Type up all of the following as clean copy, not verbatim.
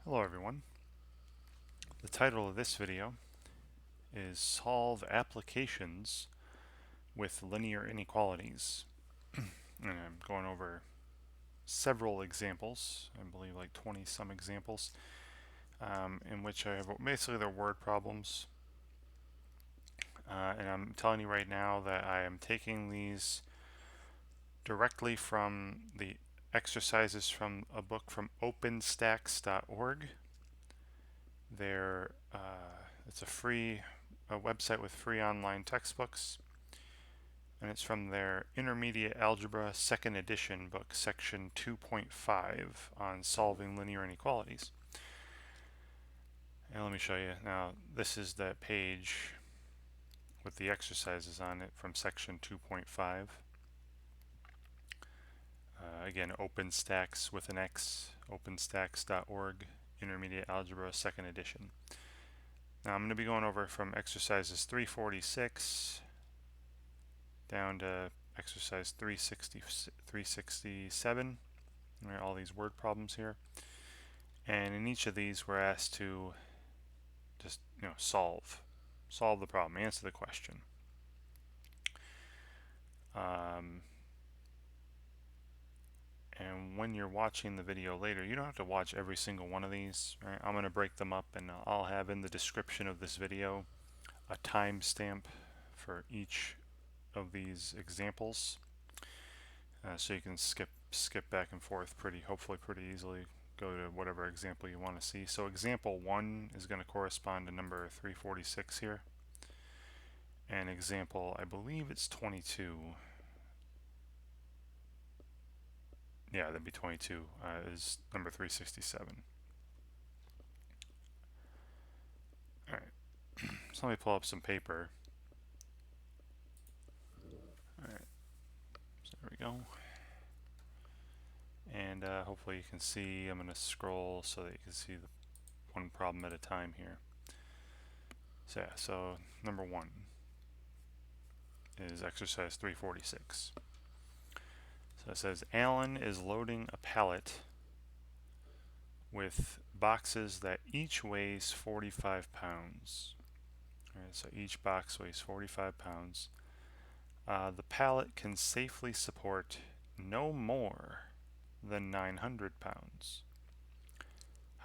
Hello everyone. The title of this video is Solve Applications with Linear Inequalities. And I'm going over several examples, I believe like 20 some examples, in which I have basically they're word problems. And I'm telling you right now that I am taking these directly from the exercises from a book from openstacks.org. It's a website with free online textbooks, and it's from their Intermediate Algebra 2nd edition book, section 2.5 on solving linear inequalities. And let me show you. Now, this is that page with the exercises on it from section 2.5. Again, OpenStacks with an X, openstacks.org, Intermediate Algebra 2nd edition. Now I'm going to be going over from exercises 346 down to exercise 367, right, all these word problems here. And in each of these we're asked to just solve the problem, answer the question. And when you're watching the video later, you don't have to watch every single one of these, right? I'm going to break them up, and I'll have in the description of this video a timestamp for each of these examples, so you can skip back and forth hopefully pretty easily, go to whatever example you want to see. So example 1 is going to correspond to number 346 here, and example, I believe it's 22. Yeah, that'd be 22, is number 367. Alright, so let me pull up some paper. Alright, so there we go. And hopefully you can see, I'm going to scroll so that you can see the one problem at a time here. So yeah, so number 1 is exercise 346. So it says Alan is loading a pallet with boxes that each weighs 45 pounds. All right, so each box weighs 45 pounds. The pallet can safely support no more than 900 pounds.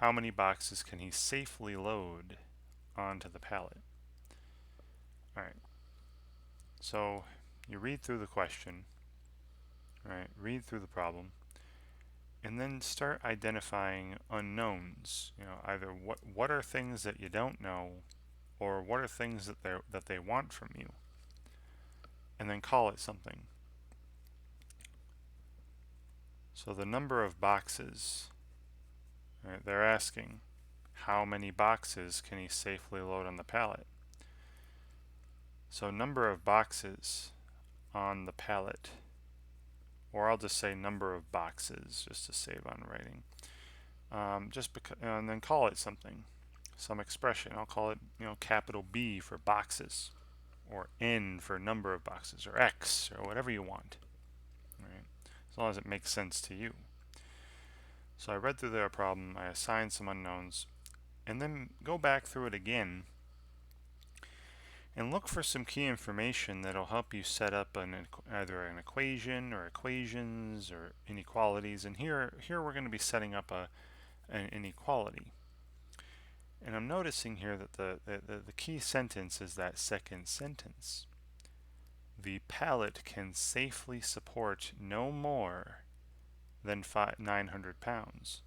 How many boxes can he safely load onto the pallet? All right, so you read through the question, right? Read through the problem, and then start identifying unknowns. Either what are things that you don't know, or what are things that they want from you, and then call it something. So the number of boxes, right, they're asking how many boxes can he safely load on the pallet. So number of boxes on the pallet, or I'll just say number of boxes just to save on writing. And then call it something, some expression. I'll call it, capital B for boxes, or N for number of boxes, or X, or whatever you want, right? As long as it makes sense to you. So I read through their problem, I assigned some unknowns, and then go back through it again and look for some key information that'll help you set up either an equation or equations or inequalities. And here we're going to be setting up an inequality. And I'm noticing here that the key sentence is that second sentence. The pallet can safely support no more than 900 pounds.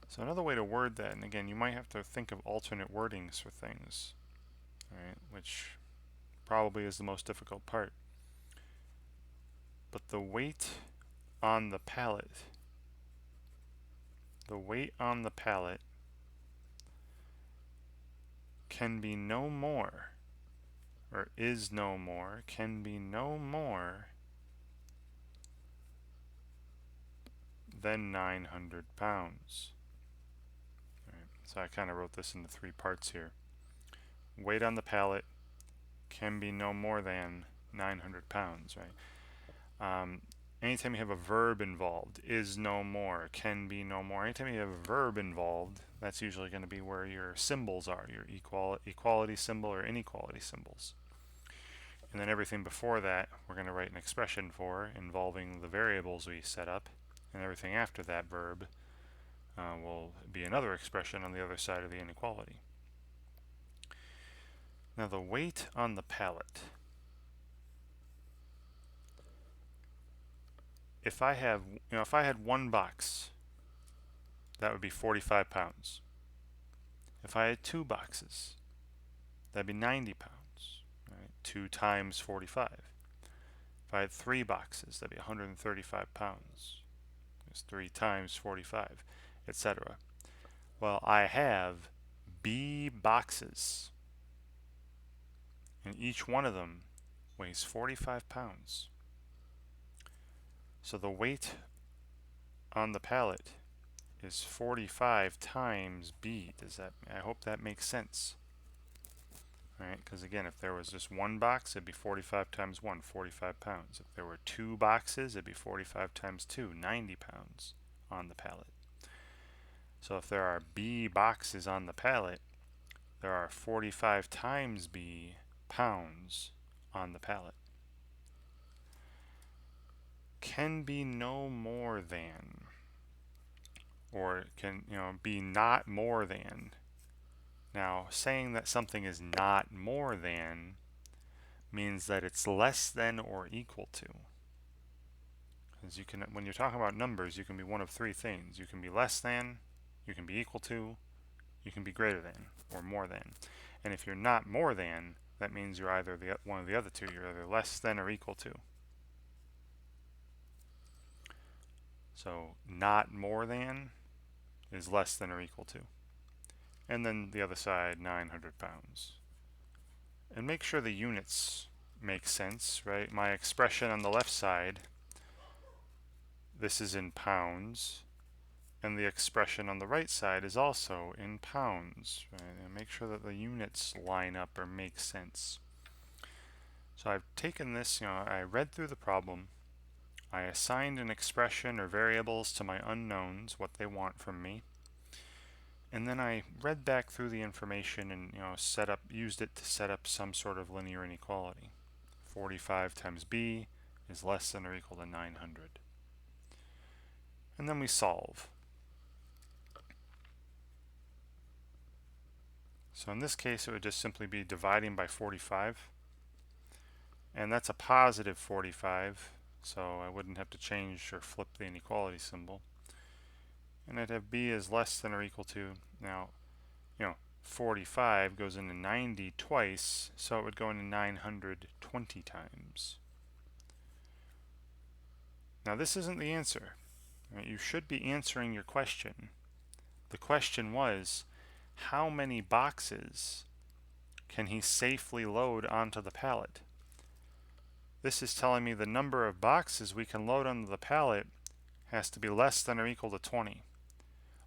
So another way to word that, and again, you might have to think of alternate wordings for things, right, which probably is the most difficult part. But the weight on the pallet can be no more, or is no more, can be no more than 900 pounds. Right, so I kind of wrote this into 3 parts here. Weight on the pallet can be no more than 900 pounds, right? anytime you have a verb involved, is no more, can be no more, anytime you have a verb involved, that's usually going to be where your symbols are, your equality symbol or inequality symbols. And then everything before that, we're going to write an expression for involving the variables we set up, and everything after that verb will be another expression on the other side of the inequality. Now the weight on the pallet. If I had one box, that would be 45 pounds. If I had two boxes, that'd be 90 pounds. Right? 2 times 45. If I had three boxes, that'd be 135 pounds. It's 3 times 45, etc. Well, I have B boxes, and each one of them weighs 45 pounds. So the weight on the pallet is 45 times B. I hope that makes sense. Right? Because again, if there was just one box, it'd be 45 times 1, 45 pounds. If there were two boxes, it'd be 45 times 2, 90 pounds on the pallet. So if there are B boxes on the pallet, there are 45 times B pounds on the pallet. Can be no more than, or can be not more than. Now, saying that something is not more than means that it's less than or equal to. Because when you're talking about numbers, you can be one of three things. You can be less than, you can be equal to, you can be greater than, or more than. And if you're not more than, that means you're either one of the other two. You're either less than or equal to. So not more than is less than or equal to. And then the other side, 900 pounds. And make sure the units make sense, right? My expression on the left side, this is in pounds, and the expression on the right side is also in pounds, right? And make sure that the units line up or make sense. So I've taken this, I read through the problem, I assigned an expression or variables to my unknowns, what they want from me, and then I read back through the information and used it to set up some sort of linear inequality. 45 times b is less than or equal to 900. And then we solve. So in this case, it would just simply be dividing by 45. And that's a positive 45, so I wouldn't have to change or flip the inequality symbol. And I'd have b is less than or equal to, now, 45 goes into 90 twice, so it would go into 900 20 times. Now this isn't the answer. Right? You should be answering your question. The question was, how many boxes can he safely load onto the pallet? This is telling me the number of boxes we can load onto the pallet has to be less than or equal to 20,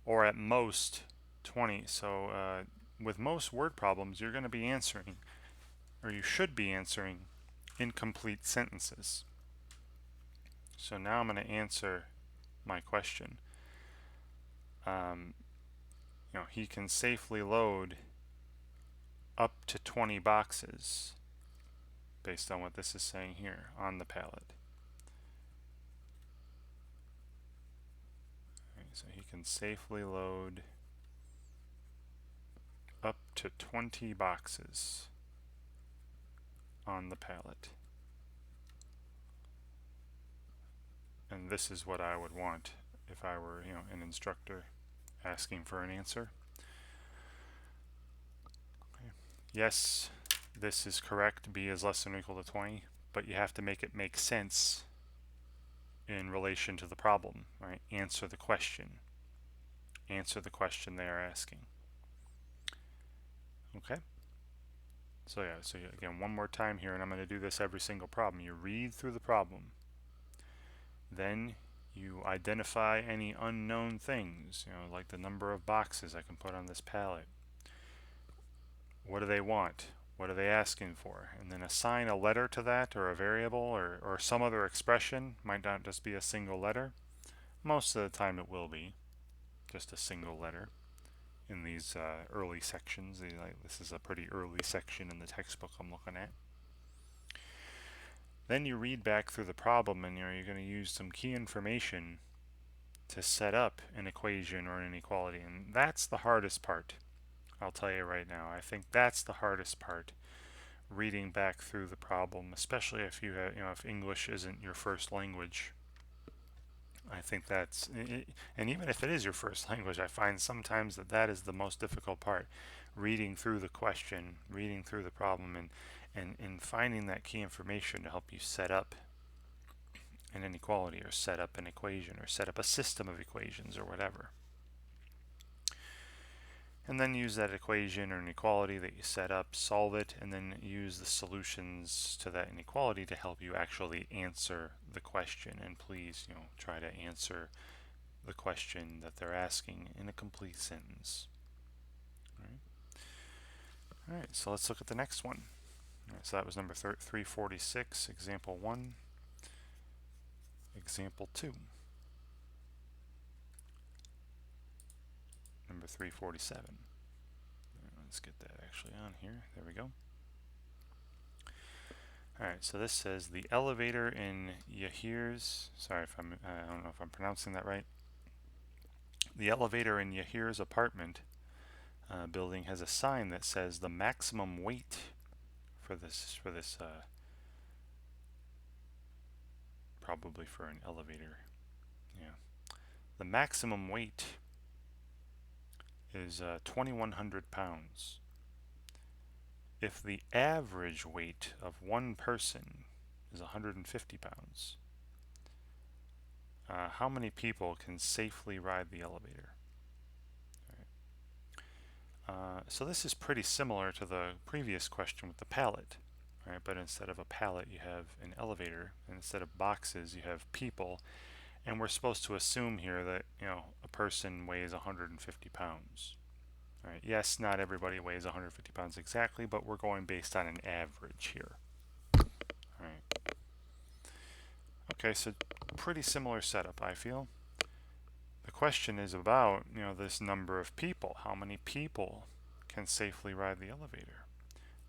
or at most 20. So with most word problems, you're going to be answering, or you should be answering, incomplete sentences. So now I'm going to answer my question. He can safely load up to 20 boxes based on what this is saying here on the pallet. Right, so he can safely load up to 20 boxes on the pallet. And this is what I would want if I were, an instructor asking for an answer. Okay. Yes, this is correct. B is less than or equal to 20, but you have to make it make sense in relation to the problem, right? Answer the question. Answer the question they are asking. Okay? So again, one more time here, and I'm going to do this every single problem. You read through the problem. Then you identify any unknown things, like the number of boxes I can put on this pallet. What do they want? What are they asking for? And then assign a letter to that, or a variable, or some other expression. Might not just be a single letter. Most of the time it will be just a single letter in these early sections. This is a pretty early section in the textbook I'm looking at. Then you read back through the problem, and you're going to use some key information to set up an equation or an inequality. And that's the hardest part. I'll tell you right now. I think that's the hardest part. Reading back through the problem, especially if you have, if English isn't your first language. I think that's, and even if it is your first language, I find sometimes that is the most difficult part. Reading through the question, reading through the problem, and finding that key information to help you set up an inequality, or set up an equation, or set up a system of equations, or whatever. And then use that equation or inequality that you set up, solve it, and then use the solutions to that inequality to help you actually answer the question. And please, try to answer the question that they're asking in a complete sentence. All right, so let's look at the next one. All right, so that was number 346, example 1, example 2. Number 347. Let's get that actually on here. There we go. Alright, so this says the elevator in Yahir's, sorry if I don't know if I'm pronouncing that right. The elevator in Yahir's apartment building has a sign that says the maximum weight for this probably for an elevator. Yeah. The maximum weight is 2,100 pounds. If the average weight of one person is 150 pounds, how many people can safely ride the elevator? So this is pretty similar to the previous question with the pallet, right? But instead of a pallet, you have an elevator, and instead of boxes, you have people. And we're supposed to assume here that a person weighs 150 pounds. All right. Yes, not everybody weighs 150 pounds exactly, but we're going based on an average here. All right. Okay, so pretty similar setup, I feel. The question is about, this number of people. How many people can safely ride the elevator?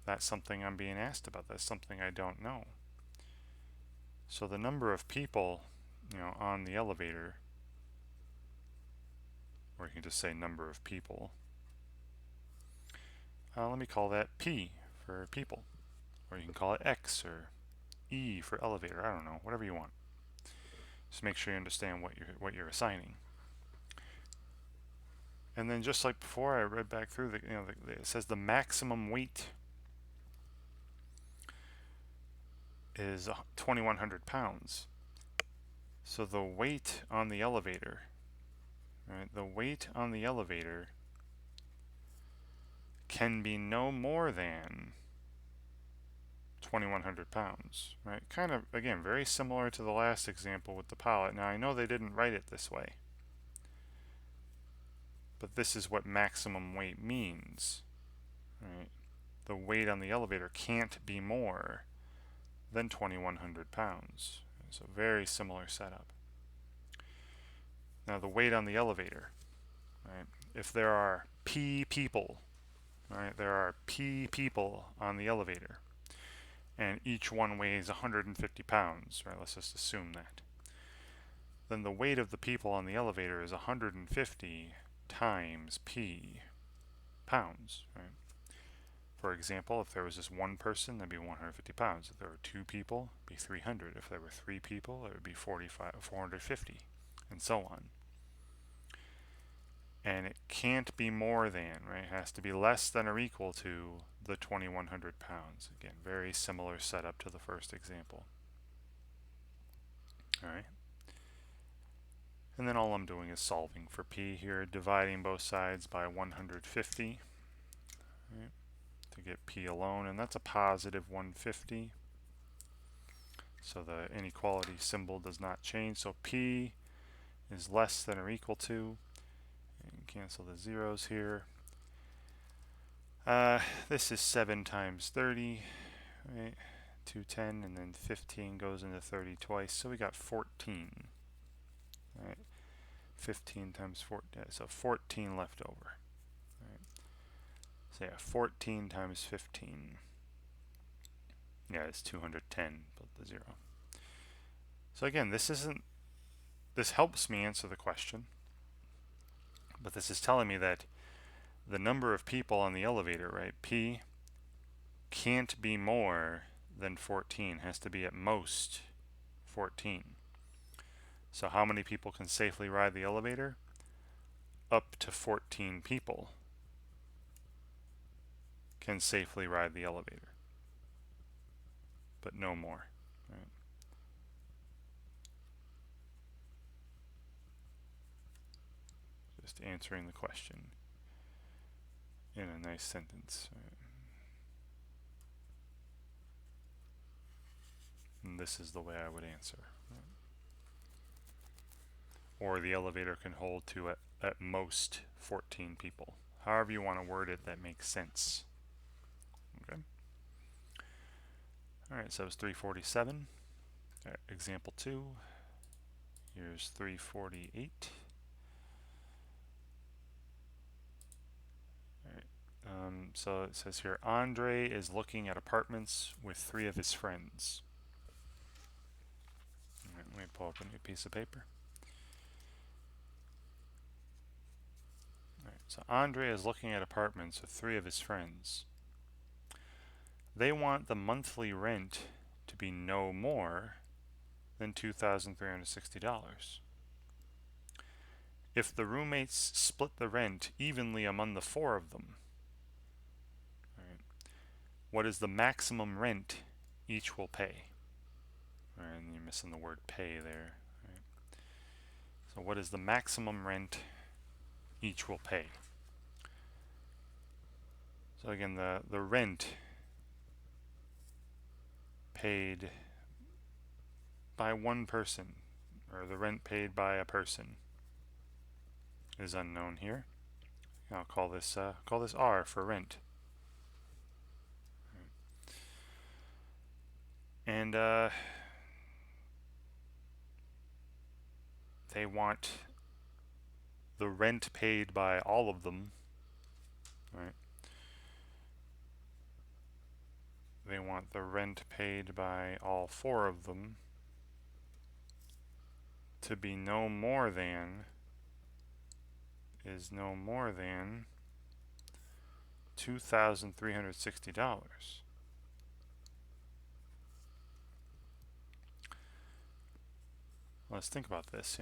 That's something I'm being asked about. That's something I don't know. So the number of people, on the elevator, or you can just say number of people. Let me call that P for people, or you can call it X or E for elevator. I don't know, whatever you want. Just make sure you understand what you're assigning. And then just like before, I read back through it says the maximum weight is 2,100 pounds. So the weight on the elevator, right? The weight on the elevator can be no more than 2,100 pounds, right? Kind of, again, very similar to the last example with the pallet. Now I know they didn't write it this way, but this is what maximum weight means, right? The weight on the elevator can't be more than 2,100 pounds. So very similar setup. Now the weight on the elevator, right? If there are P people, right? There are P people on the elevator, and each one weighs 150 pounds, right? Let's just assume that. Then the weight of the people on the elevator is 150 times P pounds, right? For example, if there was just one person, that'd be 150 pounds. If there were two people, it'd be 300. If there were three people, it would be 450, and so on. And it can't be more than, right? It has to be less than or equal to the 2,100 pounds. Again, very similar setup to the first example. All right. And then all I'm doing is solving for P here, dividing both sides by 150, right, to get P alone, and that's a positive 150. So the inequality symbol does not change. So P is less than or equal to, and cancel the zeros here. This is 7 times 30, right? 210, and then 15 goes into 30 twice, so we got 14. Right? 15 times 4, so 14 left over. Right? So yeah, 14 times 15. Yeah, it's 210, but the 0. So again, this helps me answer the question, but this is telling me that the number of people on the elevator, right, P, can't be more than 14, has to be at most 14. So how many people can safely ride the elevator? Up to 14 people can safely ride the elevator, but no more. Right? Just answering the question in a nice sentence. Right? And this is the way I would answer. Right? Or the elevator can hold to at most 14 people. However you want to word it that makes sense. Okay. Alright, so it's 347. Right, example 2. Here's 348. So it says here, Andre is looking at apartments with 3 of his friends. Right, let me pull up a new piece of paper. Right, so Andre is looking at apartments with 3 of his friends. They want the monthly rent to be no more than $2,360. If the roommates split the rent evenly among the 4 of them, right, what is the maximum rent each will pay? Right, and you're missing the word pay there. Right. So what is the maximum rent each will pay? So again, the rent paid by one person, or the rent paid by a person, is unknown here. I'll call this R for rent. And they want the rent paid by all of them, right? They want the rent paid by all 4 of them to be no more than $2,360. Let's think about this.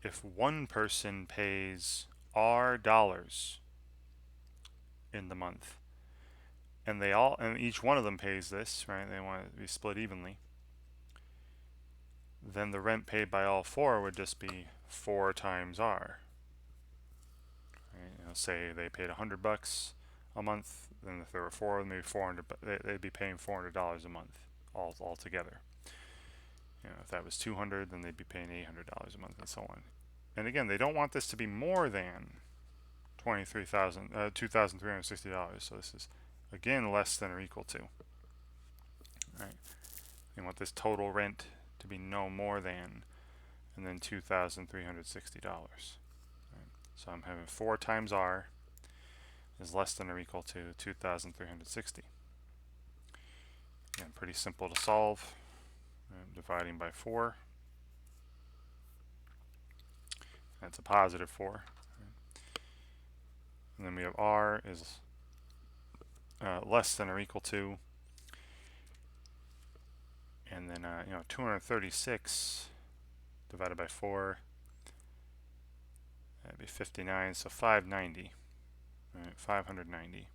If one person pays R dollars in the month, and each one of them pays this, right? They want it to be split evenly. Then the rent paid by all 4 would just be 4 times R. Right? Say they paid $100 a month, then if there were 4 of them, maybe 400. They'd be paying $400 a month all together. If that was 200, then they'd be paying $800 a month, and so on. And again, they don't want this to be more than $2,360. So this is again less than or equal to. Right? They want this total rent to be no more than, and then $2,360. Right? So I'm having 4 times R is less than or equal to 2,360. Again, pretty simple to solve. Dividing by 4. That's a positive 4. And then we have R is less than or equal to, and then 236 divided by 4, that'd be 59, so 590, right? 590.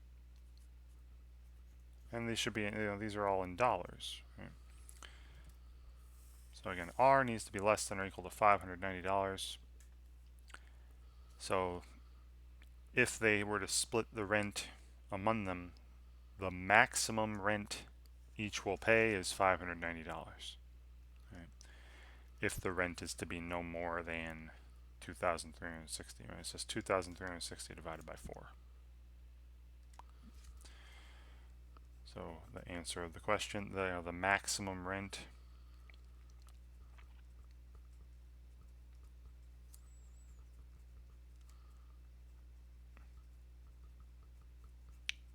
And these should be, these are all in dollars, right? So again, R needs to be less than or equal to $590. So if they were to split the rent among them, the maximum rent each will pay is $590. Right? If the rent is to be no more than 2,360, right? It's just 2,360 divided by 4. So the answer of the question, the maximum rent.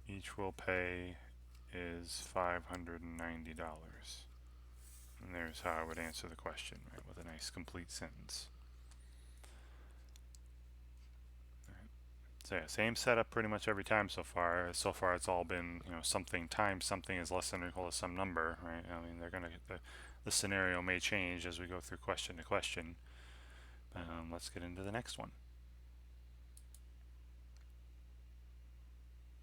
Each will pay is $590. And there's how I would answer the question, right, with a nice complete sentence. Right. So yeah, same setup pretty much every time so far. So far it's all been, something times something is less than or equal to some number, right? I mean, the scenario may change as we go through question to question. Let's get into the next one.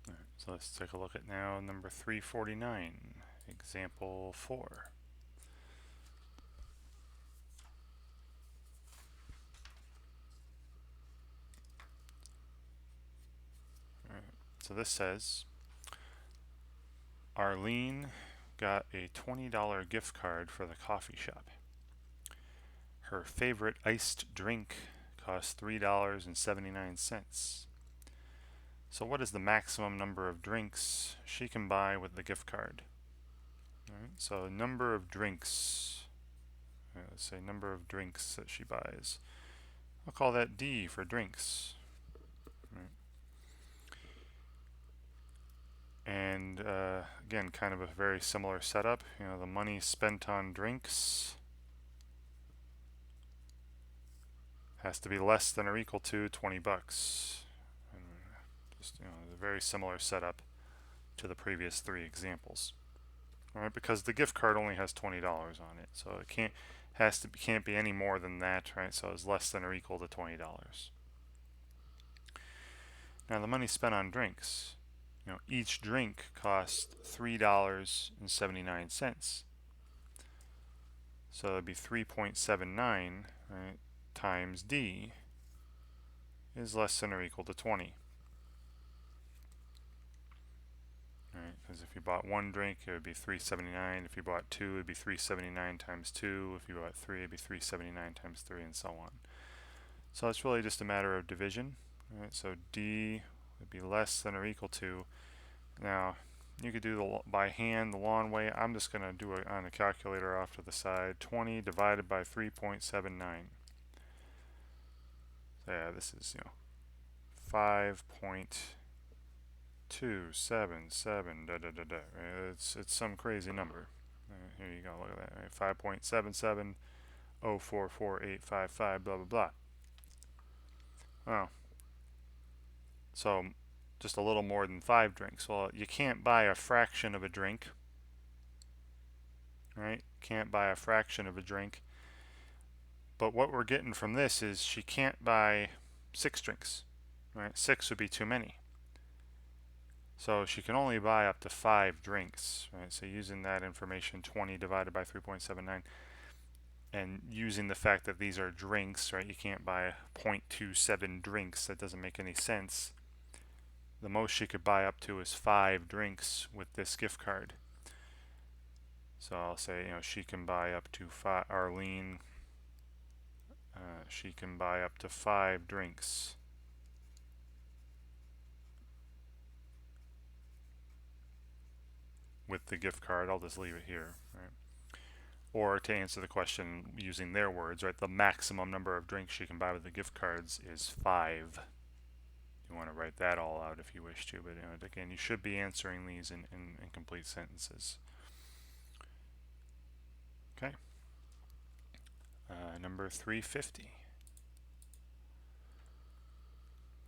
All right, so let's take a look at now number 349, example 4. All right, so this says, Arlene got a $20 gift card for the coffee shop. Her favorite iced drink cost $3.79. So what is the maximum number of drinks she can buy with the gift card? All right, so number of drinks, let's say number of drinks that she buys. I'll call that D for drinks. Right. And again, kind of a very similar setup. The money spent on drinks has to be less than or equal to 20 bucks. And just, a very similar setup to the previous 3 examples. All right, because the gift card only has $20 on it, so it can't be any more than that, right? So it's less than or equal to $20. Now the money spent on drinks, each drink costs $3.79. So it'd be 3.79, right, times D is less than or equal to 20. Right, because if you bought 1 drink, it would be 379. If you bought 2, it would be 379 times 2. If you bought 3, it would be 379 times 3, and so on. So it's really just a matter of division. Right, so D would be less than or equal to. Now, you could do by hand the long way. I'm just going to do it on a calculator off to the side. 20 divided by 3.79. So yeah, this is 5.277 da da da da. It's some crazy number. Here you go. Look at that. Right? 5.77044855 blah blah blah. Oh, so just a little more than 5 drinks. Well, you can't buy a fraction of a drink, right? Can't buy a fraction of a drink. But what we're getting from this is she can't buy 6 drinks, right? 6 would be too many. So she can only buy up to 5 drinks, right? So using that information, 20 divided by 3.79, and using the fact that these are drinks, right? You can't buy 0.27 drinks. That doesn't make any sense. The most she could buy up to is 5 drinks with this gift card. So I'll say, she can buy up to 5. Arlene, she can buy up to 5 drinks. With the gift card. I'll just leave it here, right? Or to answer the question using their words, right? The maximum number of drinks she can buy with the gift cards is 5. You want to write that all out if you wish to, but again, you should be answering these in complete sentences. Okay. Number 350.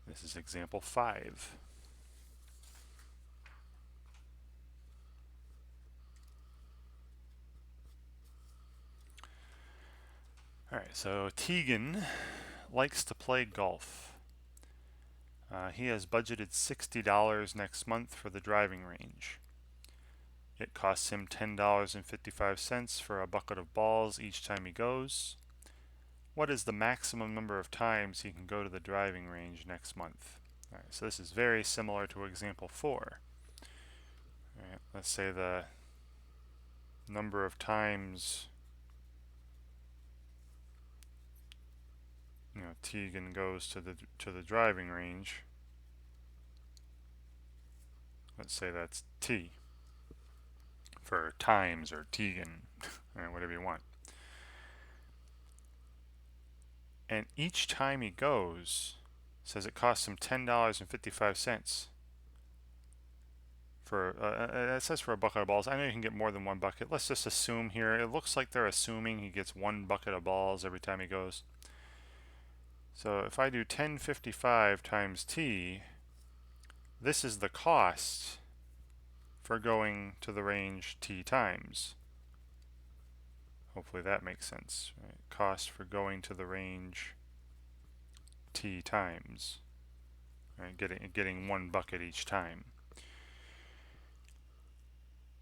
This is example 5. Alright, so Tegan likes to play golf. He has budgeted $60 next month for the driving range. It costs him $10.55 for a bucket of balls each time he goes. What is the maximum number of times he can go to the driving range next month? All right, so this is very similar to example 4. All right, let's say the number of times Tegan goes to the driving range. Let's say that's T. for times or Tegan, or whatever you want. And each time he goes, says it costs him $10.55 for, it says for a bucket of balls. I know you can get more than one bucket. Let's just assume here, it looks like they're assuming he gets one bucket of balls every time he goes. So if I do 1055 times T, this is the cost for going to the range T times. Hopefully that makes sense. Right? Cost for going to the range T times. Right? Getting one bucket each time.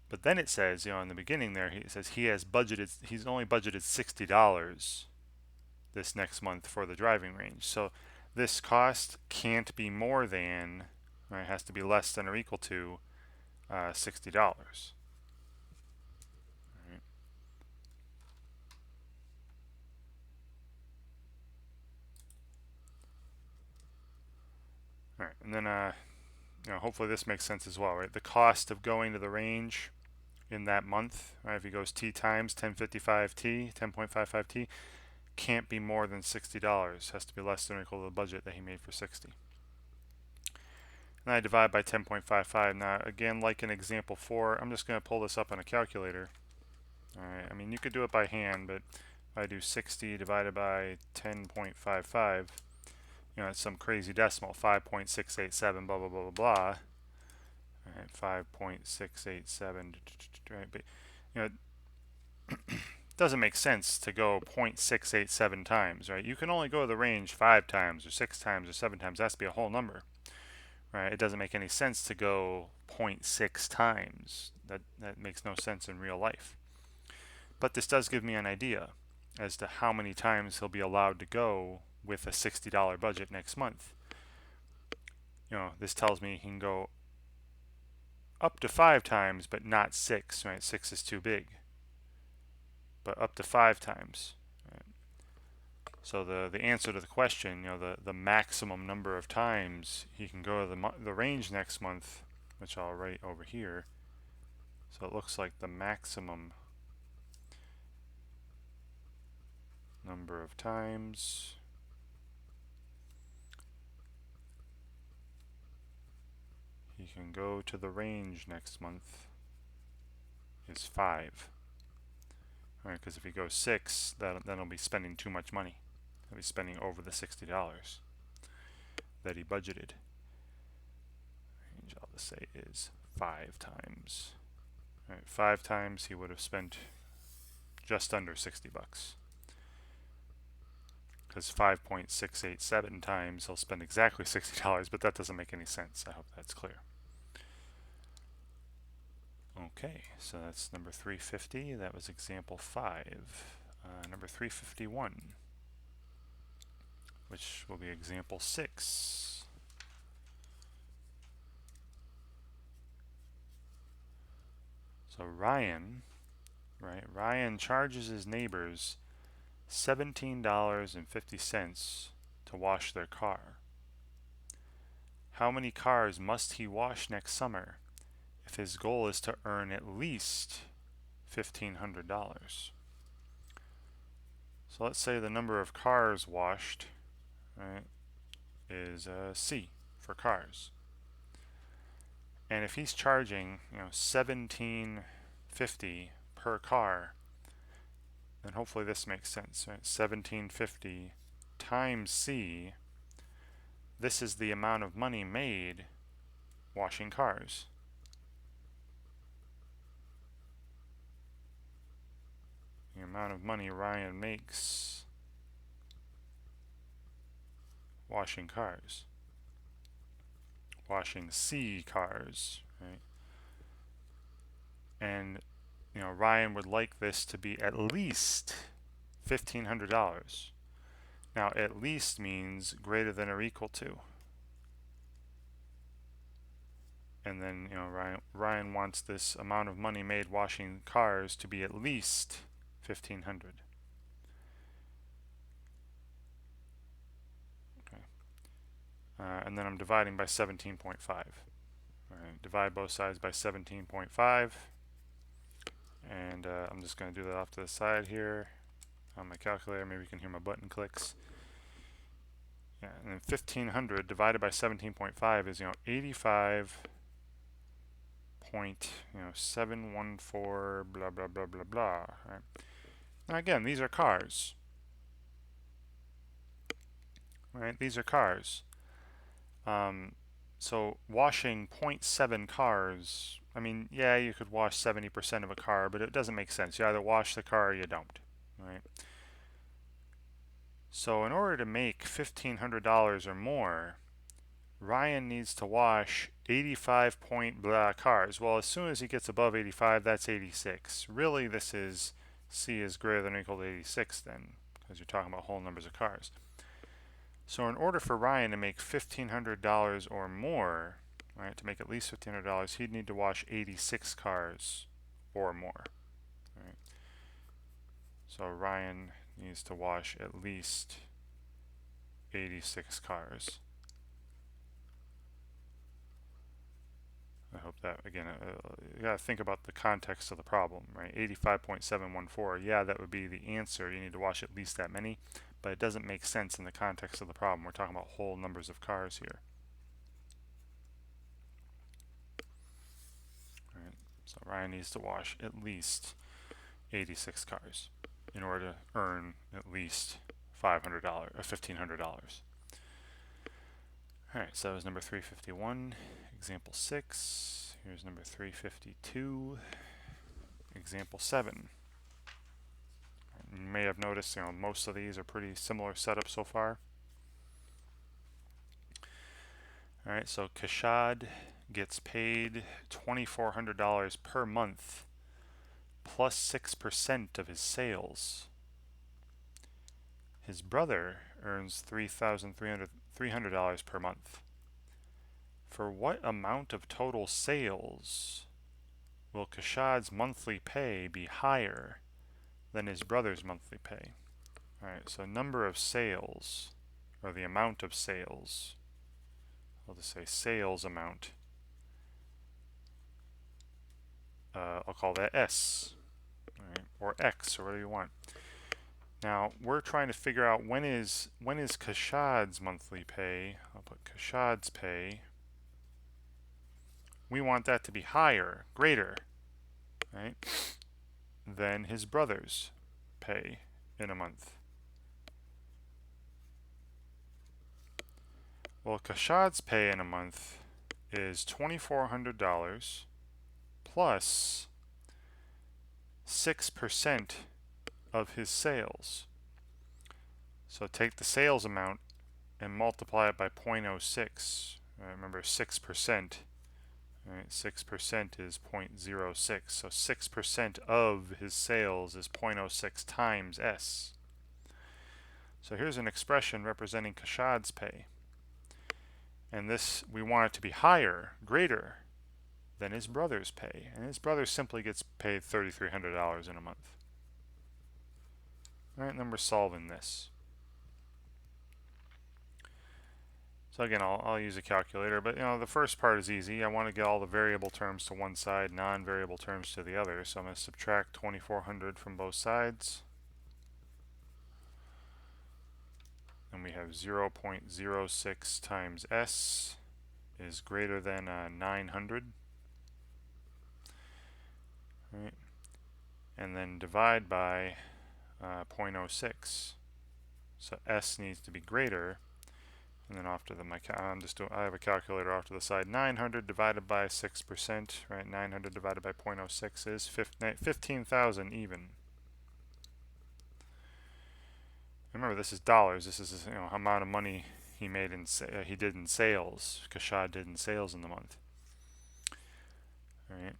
But then it says, in the beginning there, it says he's only budgeted $60 this next month for the driving range. So this cost can't be more than, right, it has to be less than or equal to $60. Right. All right, and then hopefully this makes sense as well, right? The cost of going to the range in that month, right? If he goes T times 1055T, 10.55T, can't be more than $60. Has to be less than or equal to the budget that he made for 60. And I divide by 10.55. Now, again, like in example 4, I'm just going to pull this up on a calculator. All right. I mean, you could do it by hand, but if I do 60 divided by 10.55, it's some crazy decimal, 5.687, blah, blah, blah, blah, blah. All right, 5.687, right? But, it doesn't make sense to go 0.687 times, right? You can only go to the range 5 times or 6 times or 7 times. That has to be a whole number. Right? It doesn't make any sense to go 0.6 times. That makes no sense in real life. But this does give me an idea as to how many times he'll be allowed to go with a $60 budget next month. This tells me he can go up to 5 times, but not 6. Right? 6 is too big. But up to 5 times. Right? So the answer to the question, the maximum number of times he can go to the range next month, which I'll write over here. So it looks like the maximum number of times he can go to the range next month is 5. All right, because if he goes 6, then he'll be spending too much money. He'll be spending over the $60 that he budgeted. Range, I'll just say, is 5 times. All right, 5 times he would have spent just under 60 bucks. Because 5.687 times he'll spend exactly $60, but that doesn't make any sense. I hope that's clear. Okay, so that's number 350. That was example 5. Number 351, which will be example 6. So Ryan charges his neighbors $17.50 to wash their car. How many cars must he wash next summer if his goal is to earn at least $1,500? So let's say the number of cars washed, right, is C for cars. And if he's charging, $17.50 per car, then hopefully this makes sense, right? $17.50 times C. This is the amount of money made washing cars. The amount of money Ryan makes washing cars. Washing C cars, right? And Ryan would like this to be at least $1,500. Now, at least means greater than or equal to. And then, Ryan wants this amount of money made washing cars to be at least $1,500. Okay. And then I'm dividing by 17.5. All right, divide both sides by 17.5. And I'm just going to do that off to the side here on my calculator. Maybe you can hear my button clicks. Yeah, and then 1500 divided by 17.5 is 85.714 blah blah blah blah blah. Right? Now again, these are cars. Right? These are cars. So washing 0.7 cars, I mean, yeah, you could wash 70% of a car, but it doesn't make sense. You either wash the car or you don't, right? So in order to make $1,500 or more, Ryan needs to wash 85 point blah cars. Well, as soon as he gets above 85, that's 86. Really, this is C is greater than or equal to 86 then, because you're talking about whole numbers of cars. So in order for Ryan to make $1,500 or more, right, to make at least $1,500, he'd need to wash 86 cars or more. Right? So Ryan needs to wash at least 86 cars. I hope that, again, you gotta think about the context of the problem, right? 85.714, yeah, that would be the answer. You need to wash at least that many, but it doesn't make sense in the context of the problem. We're talking about whole numbers of cars here. Right? So Ryan needs to wash at least 86 cars in order to earn at least $500 or $1,500. Alright, so that was number 351, example 6. Here's number 352, example 7. You may have noticed, most of these are pretty similar setup so far. Alright, so Kashad gets paid $2,400 per month plus 6% of his sales. His brother earns $3,300 per month. For what amount of total sales will Kashad's monthly pay be higher than his brother's monthly pay? Alright, so number of sales, or the amount of sales, I'll just say sales amount. I'll call that S, right? Or X, or whatever you want. Now, we're trying to figure out when is Kashad's monthly pay. I'll put Kashad's pay. We want that to be higher, greater, right, than his brother's pay in a month. Well, Kashad's pay in a month is $2,400 plus 6% of his sales. So take the sales amount and multiply it by 0.06. Remember, 6%. Right, 6% is 0.06. So 6% of his sales is 0.06 times S. So here's an expression representing Kashad's pay. And this, we want it to be higher, greater than his brother's pay. And his brother simply gets paid $3,300 in a month. All right, and then we're solving this. So again, I'll use a calculator, but the first part is easy. I want to get all the variable terms to one side, non-variable terms to the other. So I'm going to subtract 2,400 from both sides. And we have 0.06 times S is greater than 900. Right? And then divide by 0.06. So S needs to be greater. And then off to the I have a calculator off to the side. 900 divided by 6%, right? 900 divided by 0.06 is 15,000 even. Remember, this is dollars. This is how amount of money he made he did in sales. Kashad did in sales in the month. All right.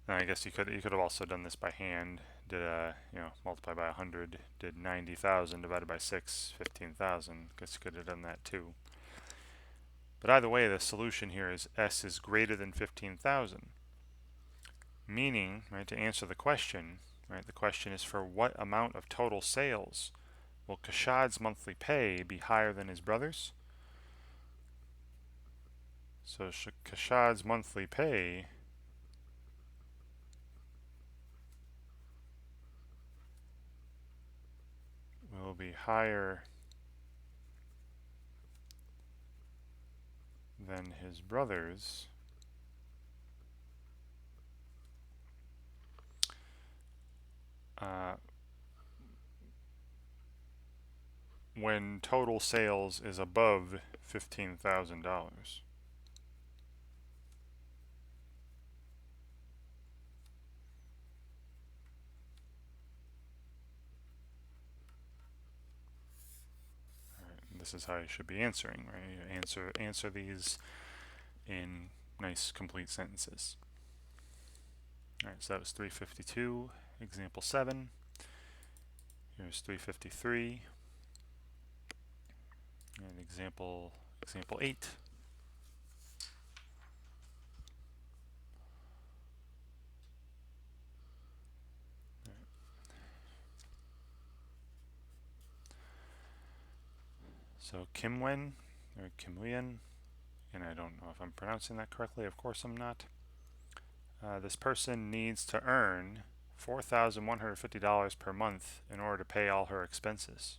Now I guess you could have also done this by hand. Did multiply by 100. Did 90,000 divided by 6, 15,000. Guess you could have done that too. But either way, the solution here is S is greater than 15,000. Meaning, right, to answer the question, right, the question is for what amount of total sales will Kashad's monthly pay be higher than his brother's? So Kashad's monthly pay will be higher than his brother's when total sales is above $15,000. This is how you should be answering, right? You answer these in nice complete sentences. All right, so that was 352, example 7. Here's 353, and example 8. So Kimwen, or Kimwen, and I don't know if I'm pronouncing that correctly, of course I'm not. This person needs to earn $4,150 per month in order to pay all her expenses.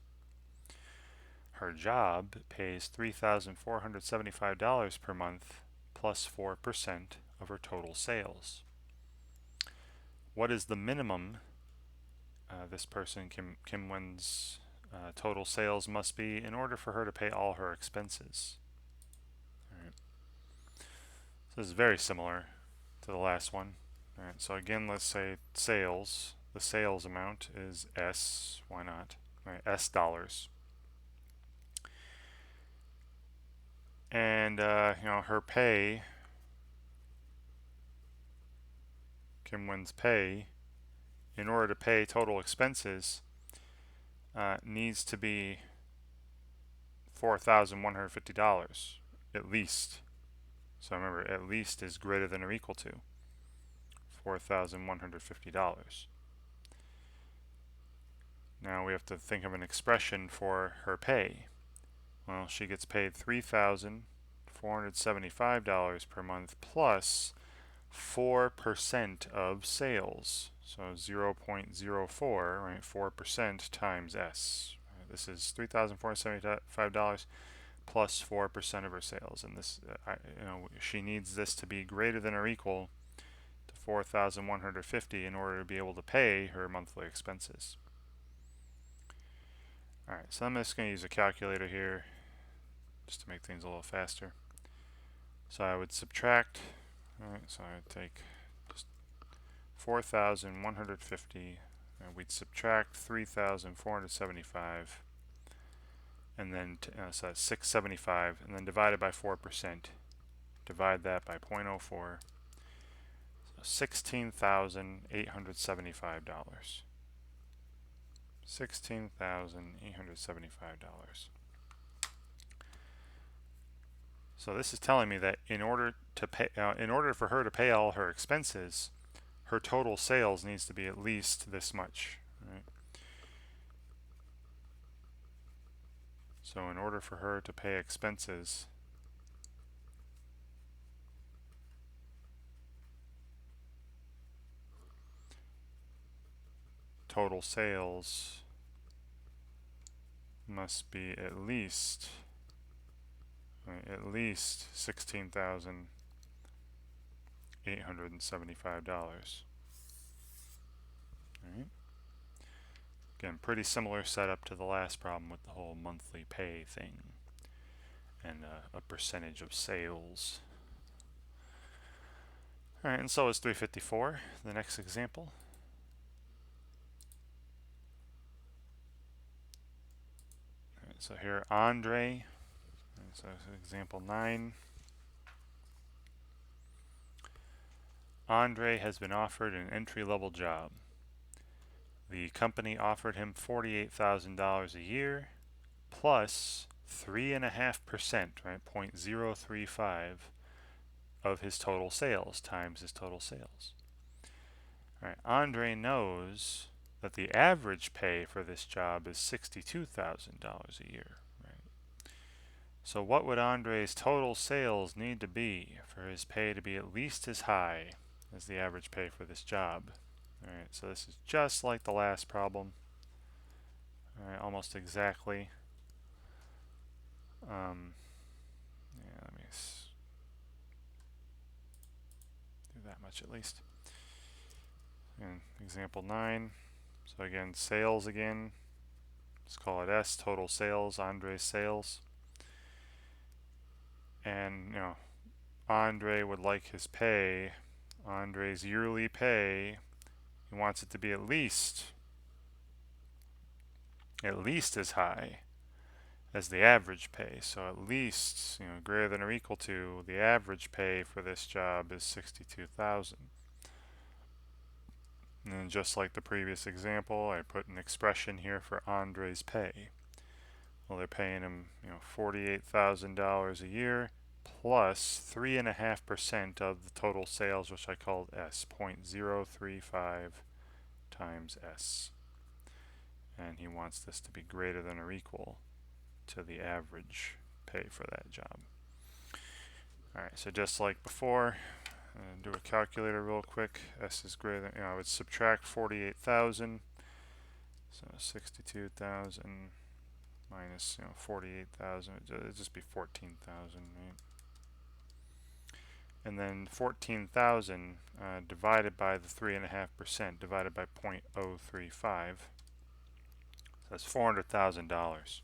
Her job pays $3,475 per month plus 4% of her total sales. What is the minimum this person, Kim Wen's total sales must be in order for her to pay all her expenses? All right. So this is very similar to the last one. All right, so again, let's say sales. The sales amount is S. Why not? All right, S dollars. And her pay, Kim Wen's pay, in order to pay total expenses, needs to be $4,150 at least. So remember, at least is greater than or equal to $4,150. Now we have to think of an expression for her pay. Well, she gets paid $3,475 per month plus 4% of sales. So 0.04, right? 4% times S. This is $3,475 plus 4% of her sales, and this, she needs this to be greater than or equal to 4,150 in order to be able to pay her monthly expenses. All right, so I'm just going to use a calculator here just to make things a little faster. So I would subtract. All right, so I would take just 4,150, and we'd subtract 3,475, and then so that's 675, and then divide it by 4%. Divide that by 0.04. So $16,875. $16,875. So this is telling me that in order for her to pay all her expenses, her total sales needs to be at least this much. Right? So in order for her to pay expenses, total sales must be at least $16,875. All right. Again, pretty similar setup to the last problem with the whole monthly pay thing and a percentage of sales. All right, and so is 354, the next example. All right, so here, Andre, so example 9. Andre has been offered an entry-level job. The company offered him $48,000 a year plus 3.5%, right, 0.035 of his total sales times his total sales. All right, Andre knows that the average pay for this job is $62,000 a year. Right? So what would Andre's total sales need to be for his pay to be at least as high as the average pay for this job? All right, so this is just like the last problem. All right, almost exactly. Yeah, let me do that much at least. And example 9. So again, sales again. Let's call it S, total sales, Andre's sales. And, Andre would like his pay, Andre's yearly pay, he wants it to be at least as high as the average pay. So at least, greater than or equal to the average pay for this job is 62,000. And then just like the previous example, I put an expression here for Andre's pay. Well, they're paying him, $48,000 a year plus 3.5% of the total sales, which I called S, 0.035 times S. And he wants this to be greater than or equal to the average pay for that job. Alright, so just like before, do a calculator real quick. S is greater than, I would subtract 48,000. So 62,000 minus, 48,000. It'd just be 14,000, right? And then 14,000 divided by the 3.5% divided by 0.035. So that's $400,000.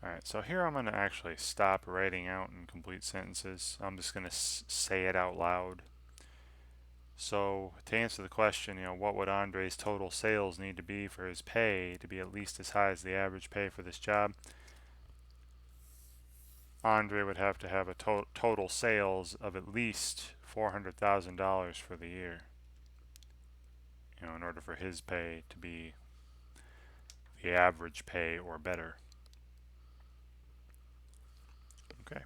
Alright, so here I'm going to actually stop writing out in complete sentences. I'm just going to say it out loud. So to answer the question, what would Andre's total sales need to be for his pay to be at least as high as the average pay for this job? Andre would have to have a total sales of at least $400,000 for the year, in order for his pay to be the average pay or better. Okay.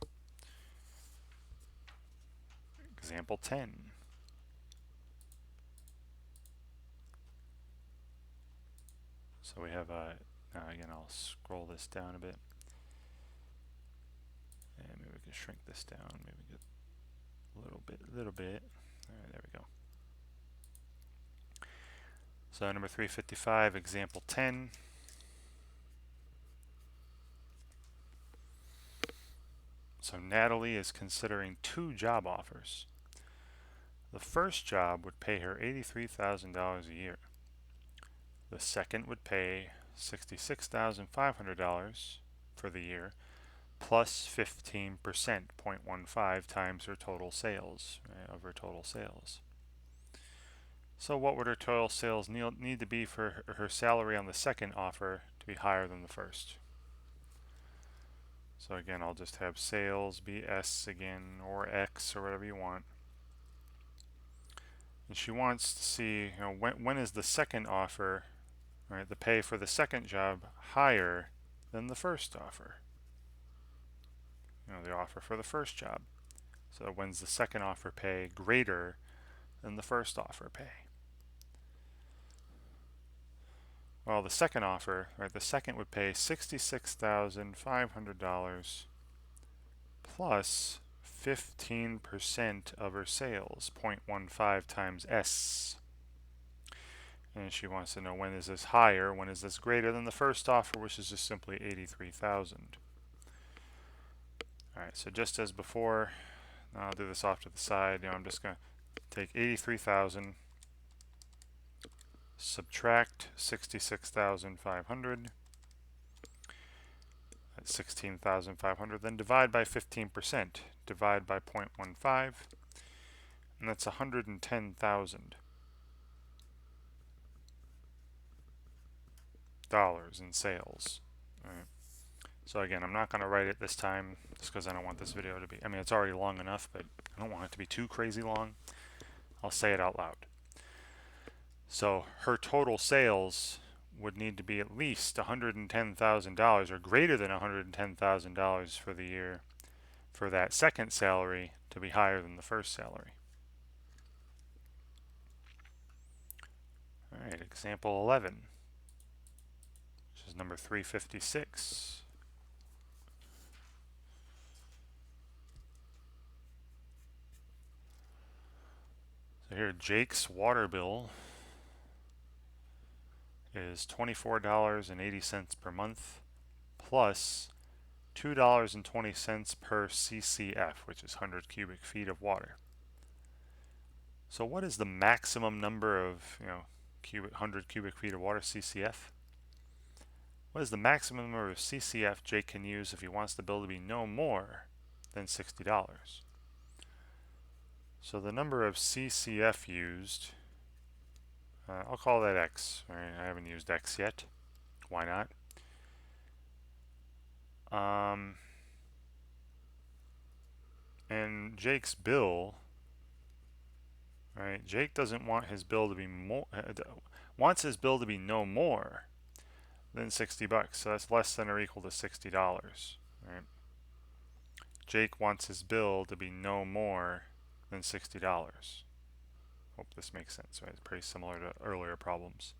Example 10. So we have again, I'll scroll this down a bit. And maybe we can shrink this down, maybe get a little bit. Alright, there we go. So number 355, example 10. So Natalie is considering 2 job offers. The first job would pay her $83,000 a year. The second would pay $66,500 for the year, plus 15%, 0.15 times her total sales, right, of her total sales. So what would her total sales need to be for her salary on the second offer to be higher than the first? So again, I'll just have sales be S again, or X, or whatever you want. And she wants to see, when is the second offer, right, the pay for the second job higher than the first offer? The offer for the first job. So when's the second offer pay greater than the first offer pay? Well, the second offer, right, the second would pay $66,500 plus 15% of her sales, 0.15 times S. And she wants to know, when is this higher, when is this greater than the first offer, which is just simply 83,000. Alright, so just as before, I'll do this off to the side. I'm just going to take 83,000, subtract 66,500, that's 16,500, then divide by 15%, divide by 0.15, and that's 110,000 dollars in sales. All right. So again, I'm not going to write it this time just because I don't want this video to be, it's already long enough, but I don't want it to be too crazy long. I'll say it out loud. So her total sales would need to be at least $110,000 or greater than $110,000 for the year for that second salary to be higher than the first salary. All right, example 11, which is number 356. So here, Jake's water bill is $24.80 per month plus $2.20 per CCF, which is 100 cubic feet of water. So what is the maximum number of, 100 cubic feet of water, CCF? What is the maximum number of CCF Jake can use if he wants the bill to be no more than $60? So the number of CCF used, I'll call that X. All right, I haven't used X yet. Why not? And Jake's bill, right? Jake doesn't want his bill to be wants his bill to be no more than $60. So that's less than or equal to $60, right? Jake wants his bill to be no more than $60. Hope this makes sense, right? It's pretty similar to earlier problems.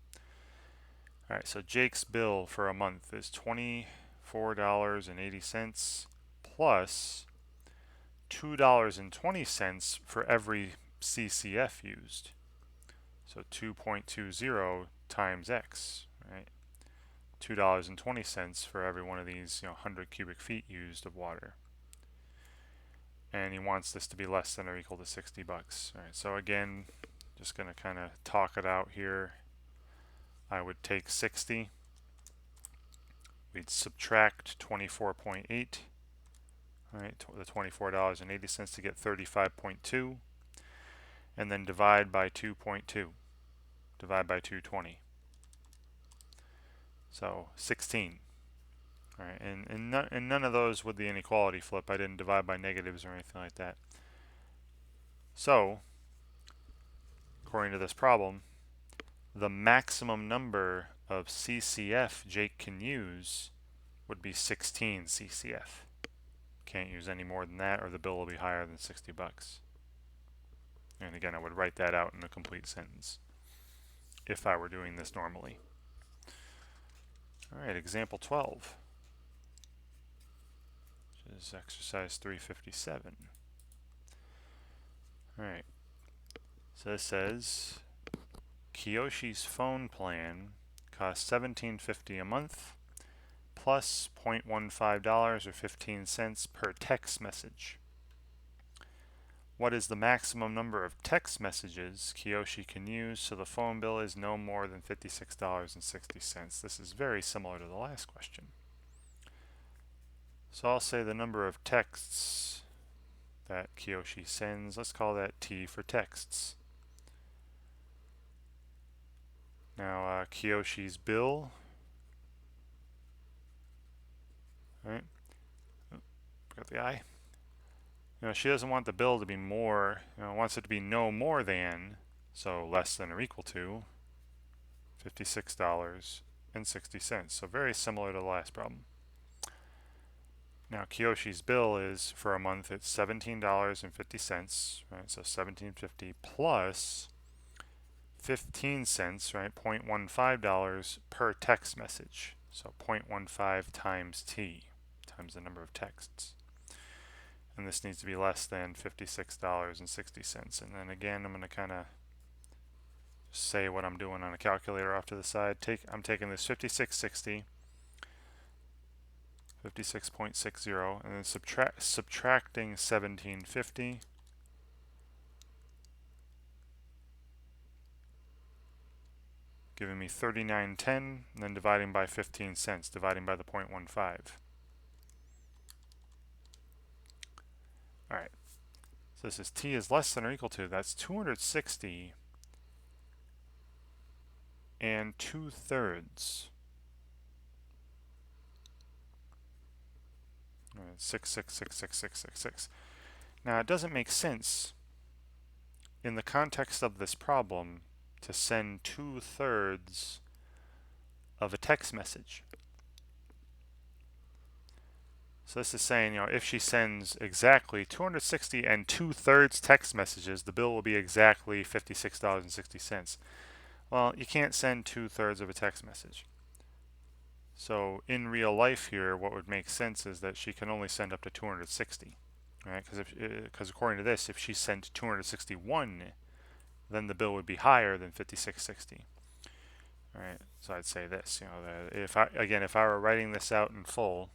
All right, so Jake's bill for a month is $24.80 plus $2.20 for every CCF used. So 2.20 times X, right? $2.20 for every one of these, 100 cubic feet used of water. And he wants this to be less than or equal to $60. All right, so again, just going to kind of talk it out here. I would take 60. We'd subtract 24.8. All right, the $24.80 to get 35.2. And then divide by 2.2. Divide by 220. So 16. All right, and none of those with the inequality flip. I didn't divide by negatives or anything like that. So, according to this problem, the maximum number of CCF Jake can use would be 16 CCF. Can't use any more than that or the bill will be higher than $60. And again, I would write that out in a complete sentence if I were doing this normally. All right, example 12. Which is exercise 357. All right. So this says Kiyoshi's phone plan costs $17.50 a month plus $0.15 or 15 cents per text message. What is the maximum number of text messages Kiyoshi can use so the phone bill is no more than $56.60? This is very similar to the last question. So I'll say the number of texts that Kiyoshi sends, let's call that T for texts. Now Kiyoshi's bill, right? Forgot the I. She doesn't want the bill to be more, wants it to be no more than, so less than or equal to, $56.60. So very similar to the last problem. Now Kiyoshi's bill is, for a month, it's $17.50, right? So $17.50 plus 15 cents, right? $0.15 per text message. So 0.15 times T, times the number of texts. And this needs to be less than $56.60. And then again, I'm going to kind of say what I'm doing on a calculator off to the side. I'm taking this 56.60, 56.60, and then subtracting 17.50. Giving me 39.10, and then dividing by 15 cents, dividing by the 0.15. All right, so this is T is less than or equal to, that's 260 and 2/3. 6666666. Now it doesn't make sense in the context of this problem to send 2/3 of a text message. So this is saying, if she sends exactly 260 and 2/3 text messages, the bill will be exactly $56.60. Well, you can't send 2/3 of a text message. So in real life here, what would make sense is that she can only send up to 260, right? Because according to this, if she sent 261 then the bill would be higher than $56.60. All right, so I'd say this, that if I were writing this out in full,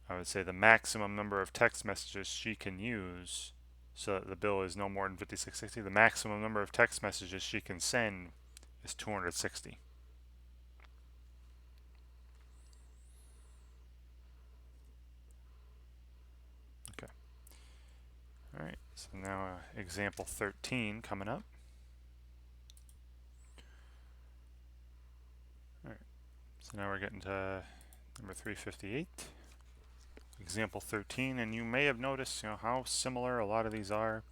I would say the maximum number of text messages she can use so that the bill is no more than $56.60. The maximum number of text messages she can send is 260. Okay. All right, so now example 13 coming up. All right, so now we're getting to number 358. Example 13, and you may have noticed how similar a lot of these are.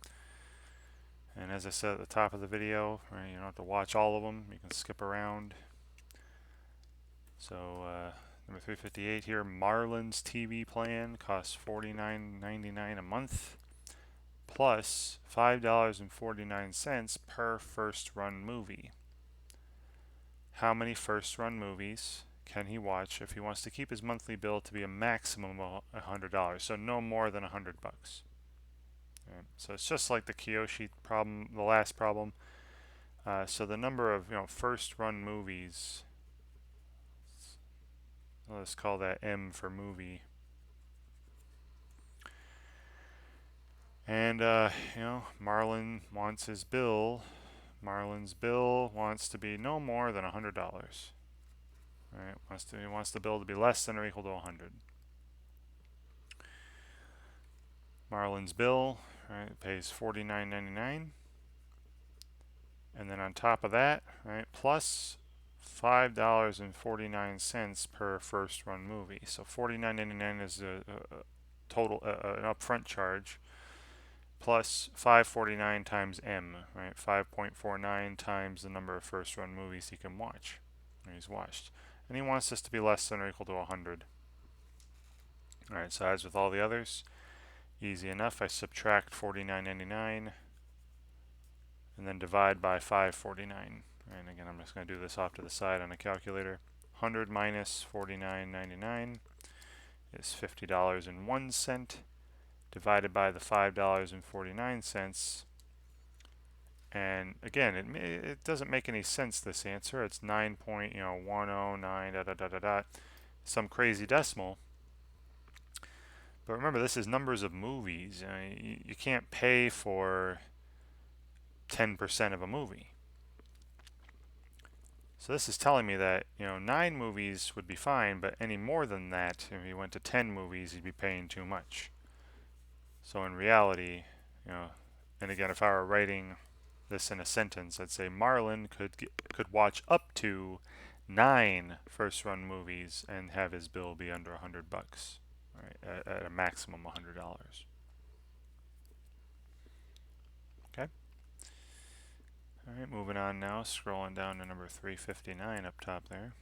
And as I said at the top of the video, right, you don't have to watch all of them. You can skip around. So number 358 here, Marlon's TV plan costs $49.99 a month plus $5.49 per first run movie. How many first run movies can he watch if he wants to keep his monthly bill to be a maximum of $100? So no more than $100. Right. So it's just like the Kyoshi problem, the last problem. So the number of first run movies, let's call that M for movie. And Marlon wants his bill. Marlon's bill wants to be no more than $100. Right? He wants the bill to be less than or equal to 100. Marlon's bill, right, pays $49.99. And then on top of that, right, plus $5.49 per first run movie. So $49.99 is a total an upfront charge, plus $5.49 times M, right? 5.49 times the number of first run movies he can watch, or he's watched. And he wants this to be less than or equal to 100. Alright, so as with all the others, easy enough. I subtract $49.99 and then divide by $5.49. And again, I'm just going to do this off to the side on a calculator. 100 minus $49.99 is $50.01 divided by the $5.49. And again, it doesn't make any sense, this answer. It's 9.109 da da da da da, some crazy decimal. But remember, this is numbers of movies. You can't pay for 10% of a movie. So this is telling me that 9 movies would be fine, but any more than that, if you went to 10 movies, you'd be paying too much. So in reality, and again, if I were writing this in a sentence, I'd say Marlon could watch up to 9 first run movies and have his bill be under $100, right? At a maximum $100. Okay. All right, moving on now, scrolling down to number 359 up top there.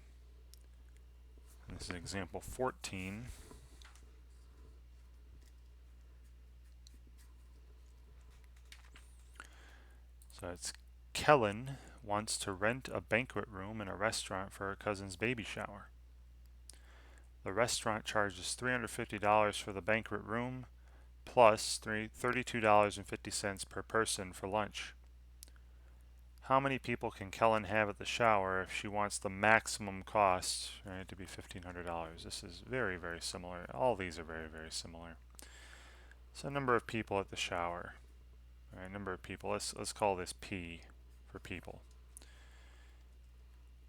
This is example 14. So it's Kellen wants to rent a banquet room in a restaurant for her cousin's baby shower. The restaurant charges $350 for the banquet room plus $32.50 per person for lunch. How many people can Kellen have at the shower if she wants the maximum cost, right, to be $1,500? This is very, very similar. All these are very, very similar. So number of people at the shower. All right, number of people. Let's call this P for people.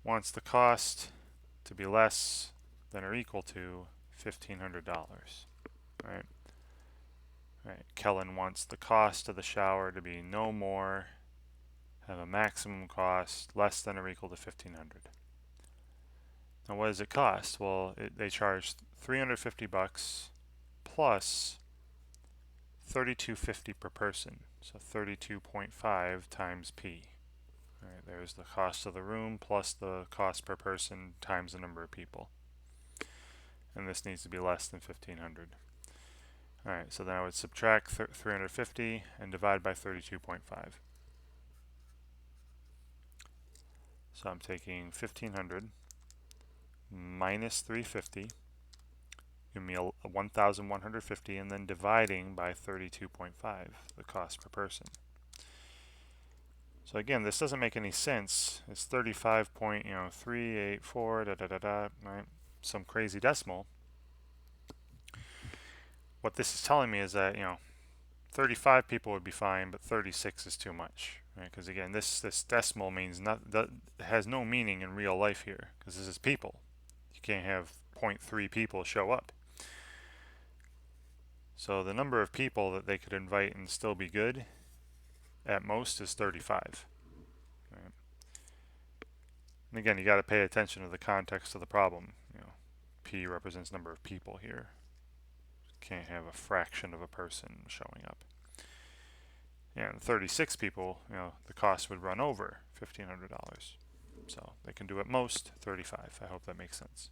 Wants the cost to be less than or equal to $1,500. Right. Right. Kellen wants the cost of the shower to be no more, have a maximum cost less than or equal to $1,500. Now what does it cost? Well, they charge $350 plus $32.50 per person, so 32.5 times P. All right, there's the cost of the room plus the cost per person times the number of people. And this needs to be less than 1,500. All right, so then I would subtract 350 and divide by 32.5. So I'm taking 1,500 minus 350, give me 1,150, and then dividing by 32.5, the cost per person. So again, this doesn't make any sense. It's 35.384 da da da da, right? Some crazy decimal. What this is telling me is that 35 people would be fine, but 36 is too much, right? Because again, this decimal means not that has no meaning in real life here, because this is people. You can't have zero point 0.3 people show up. So the number of people that they could invite and still be good at most is 35. Right? And again, you got to pay attention to the context of the problem. P represents number of people here. Can't have a fraction of a person showing up. And 36 people, the cost would run over $1,500. So they can do at most 35. I hope that makes sense.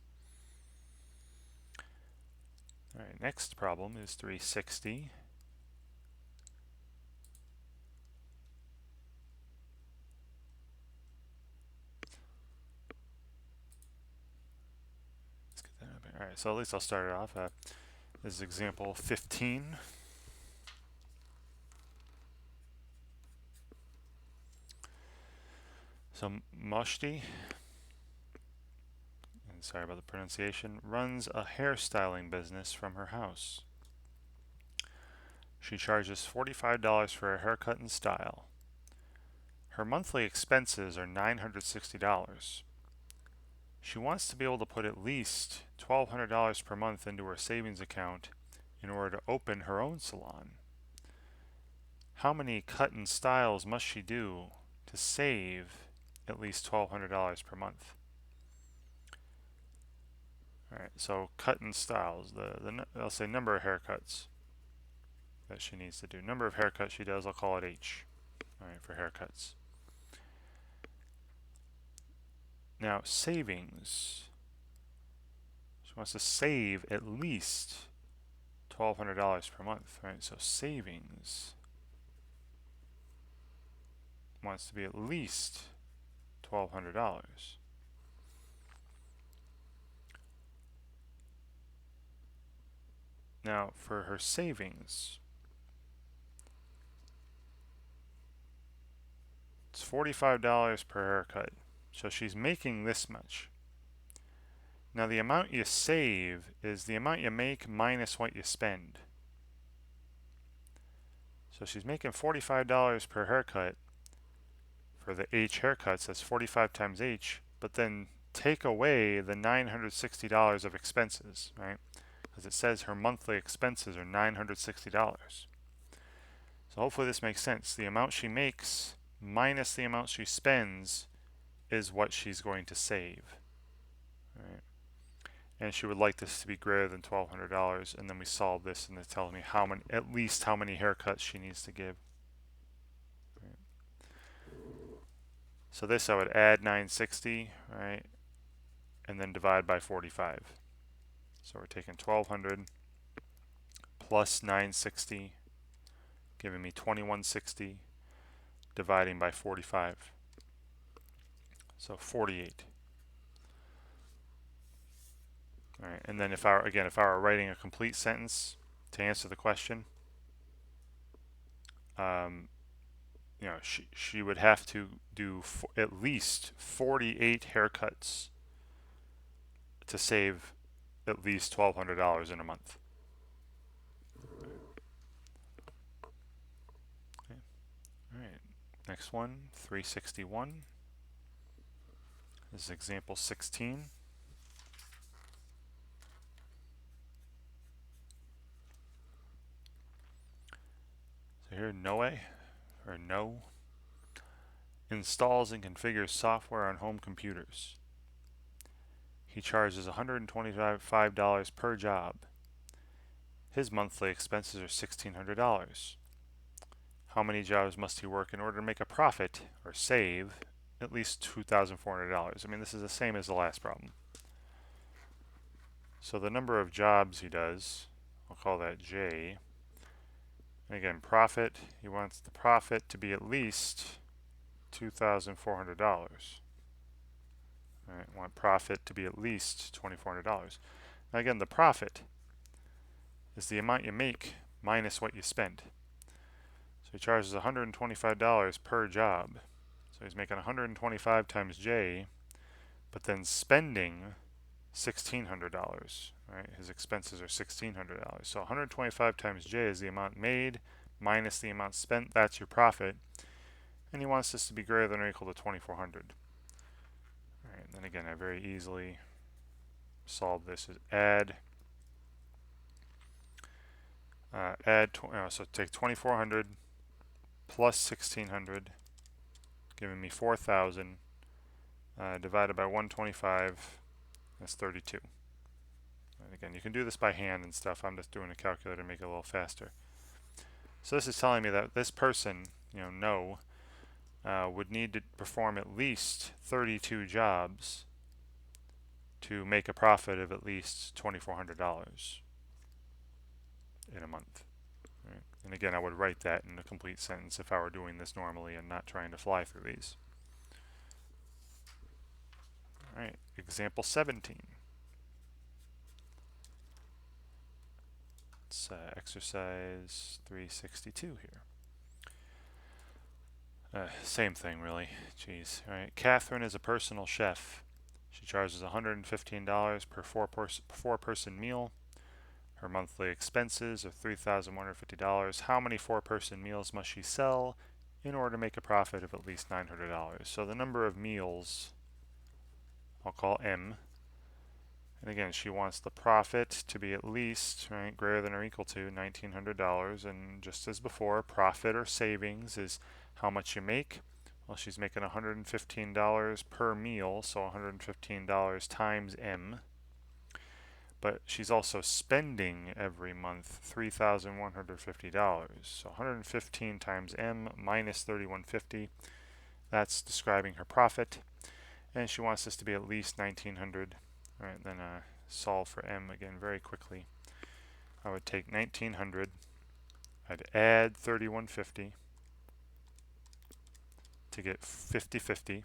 All right, next problem is 360. Let's get that up here. All right, so at least I'll start it off. This is example 15. So Moshti, and sorry about the pronunciation, runs a hairstyling business from her house. She charges $45 for a haircut and style. Her monthly expenses are $960. She wants to be able to put at least $1,200 per month into her savings account in order to open her own salon. How many cut and styles must she do to save at least $1,200 per month? Alright, so cut and styles, I'll say number of haircuts that she needs to do. Number of haircuts she does, I'll call it H, alright, for haircuts. Now, savings. She wants to save at least $1,200 per month, right? So savings wants to be at least $1,200. Now, for her savings, it's $45 per haircut. So she's making this much. Now, the amount you save is the amount you make minus what you spend. So she's making $45 per haircut. For the H haircuts, that's 45 times H, but then take away the $960 of expenses, right? Because it says her monthly expenses are $960. So hopefully this makes sense. The amount she makes minus the amount she spends is what she's going to save, right? And she would like this to be greater than $1,200, and then we solve this, and it tells me at least how many haircuts she needs to give. Right? So this I would add 960, right, and then divide by 45. So we're taking 1,200 plus 960, giving me 2,160, dividing by 45. So 48. All right, and then if I were writing a complete sentence to answer the question, she would have to do at least 48 haircuts to save at least $1,200 in a month. Okay. All right, next one, 361. This is example 16. So here, No installs and configures software on home computers. He charges $125 per job. His monthly expenses are $1,600. How many jobs must he work in order to make a profit or save at least $2,400? I mean, this is the same as the last problem. So the number of jobs he does, I'll call that J. And again, profit, he wants the profit to be at least $2,400. All right, want profit to be at least $2,400. Now again, the profit is the amount you make minus what you spend. So he charges $125 per job. So he's making 125 times J, but then spending $1,600. Right? His expenses are $1,600. So 125 times J is the amount made minus the amount spent. That's your profit. And he wants this to be greater than or equal to 2,400. All right, and then again, I very easily solve this as so take 2,400 plus 1,600, giving me 4,000, divided by 125, that's 32. And again, you can do this by hand and stuff. I'm just doing a calculator to make it a little faster. So this is telling me that this person, no, would need to perform at least 32 jobs to make a profit of at least $2,400 in a month. Right? And again, I would write that in a complete sentence if I were doing this normally and not trying to fly through these. All right, example 17. It's exercise 362 here. Same thing, really. Jeez. All right, Catherine is a personal chef. She charges $115 per four-person meal. Her monthly expenses are $3,150. How many four-person meals must she sell in order to make a profit of at least $900? So the number of meals, I'll call M. And again, she wants the profit to be at least, right, greater than or equal to $1,900. And just as before, profit or savings is how much you make. Well, she's making $115 per meal, so $115 times M. But she's also spending every month $3,150. So 115 times M minus 3,150. That's describing her profit. And she wants this to be at least 1,900. All right, then solve for M again very quickly. I would take 1,900. I'd add 3,150 to get 50/50,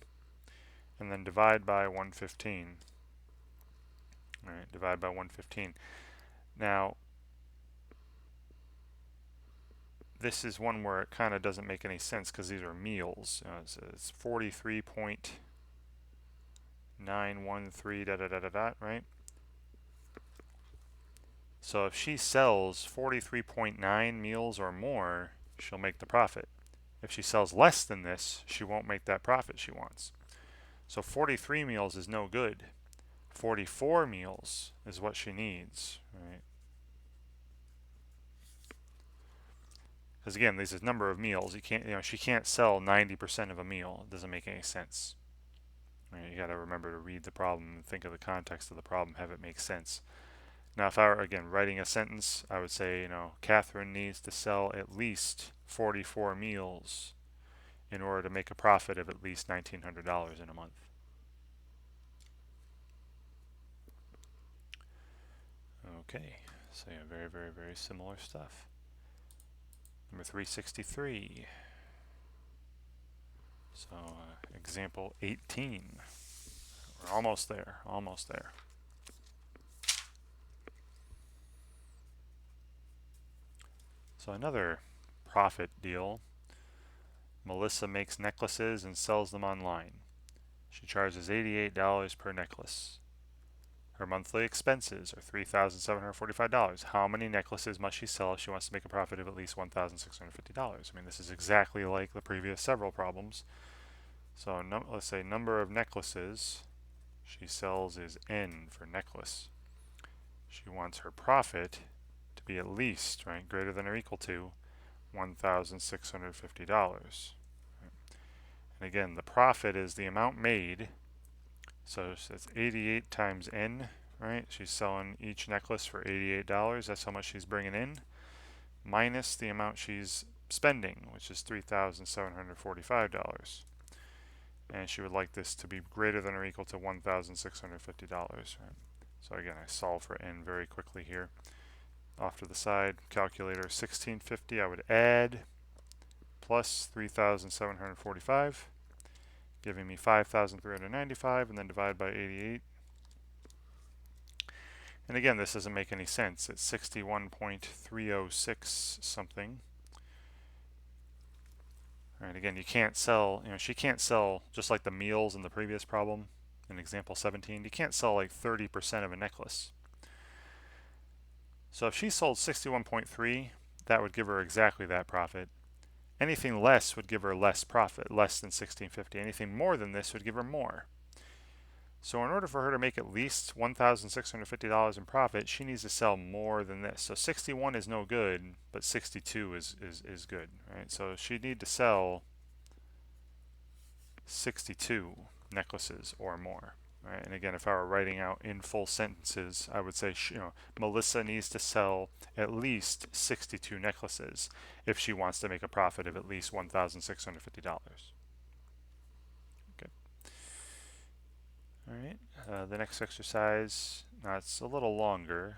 and then divide by 115. All right, divide by 115. Now, this is one where it kind of doesn't make any sense because these are meals. It's 43.913 da da da da da, right? So if she sells 43.9 meals or more, she'll make the profit. If she sells less than this, she won't make that profit she wants. So 43 meals is no good. 44 meals is what she needs, right? Because again, this is number of meals. She can't sell 90% of a meal. It doesn't make any sense. Right? You got to remember to read the problem and think of the context of the problem, have it make sense. Now, if I were, again, writing a sentence, I would say, Catherine needs to sell at least 44 meals in order to make a profit of at least $1,900 in a month. Okay, so yeah, very, very, very similar stuff. Number 363. So example 18. We're almost there, almost there. So another profit deal. Melissa makes necklaces and sells them online. She charges $88 per necklace. Her monthly expenses are $3,745. How many necklaces must she sell if she wants to make a profit of at least $1,650? I mean, this is exactly like the previous several problems. So let's say number of necklaces she sells is N for necklace. She wants her profit to be at least, right, greater than or equal to $1,650. And again, the profit is the amount made. So it's 88 times N, right? She's selling each necklace for $88. That's how much she's bringing in, minus the amount she's spending, which is $3,745. And she would like this to be greater than or equal to $1,650. Right? So again, I solve for N very quickly here. Off to the side, calculator 1650, I would add plus 3,745, giving me 5,395, and then divide by 88. And again, this doesn't make any sense. It's 61.306 something. Right, again, you can't sell, she can't sell, just like the meals in the previous problem, in example 17, you can't sell like 30% of a necklace. So if she sold 61.3, that would give her exactly that profit. Anything less would give her less profit, less than 1650. Anything more than this would give her more. So in order for her to make at least $1,650 in profit, she needs to sell more than this. So 61 is no good, but 62 is good, right? So she'd need to sell 62 necklaces or more. Right? And again, if I were writing out in full sentences, I would say, Melissa needs to sell at least 62 necklaces if she wants to make a profit of at least $1,650. Okay. All right. The next exercise, it's a little longer.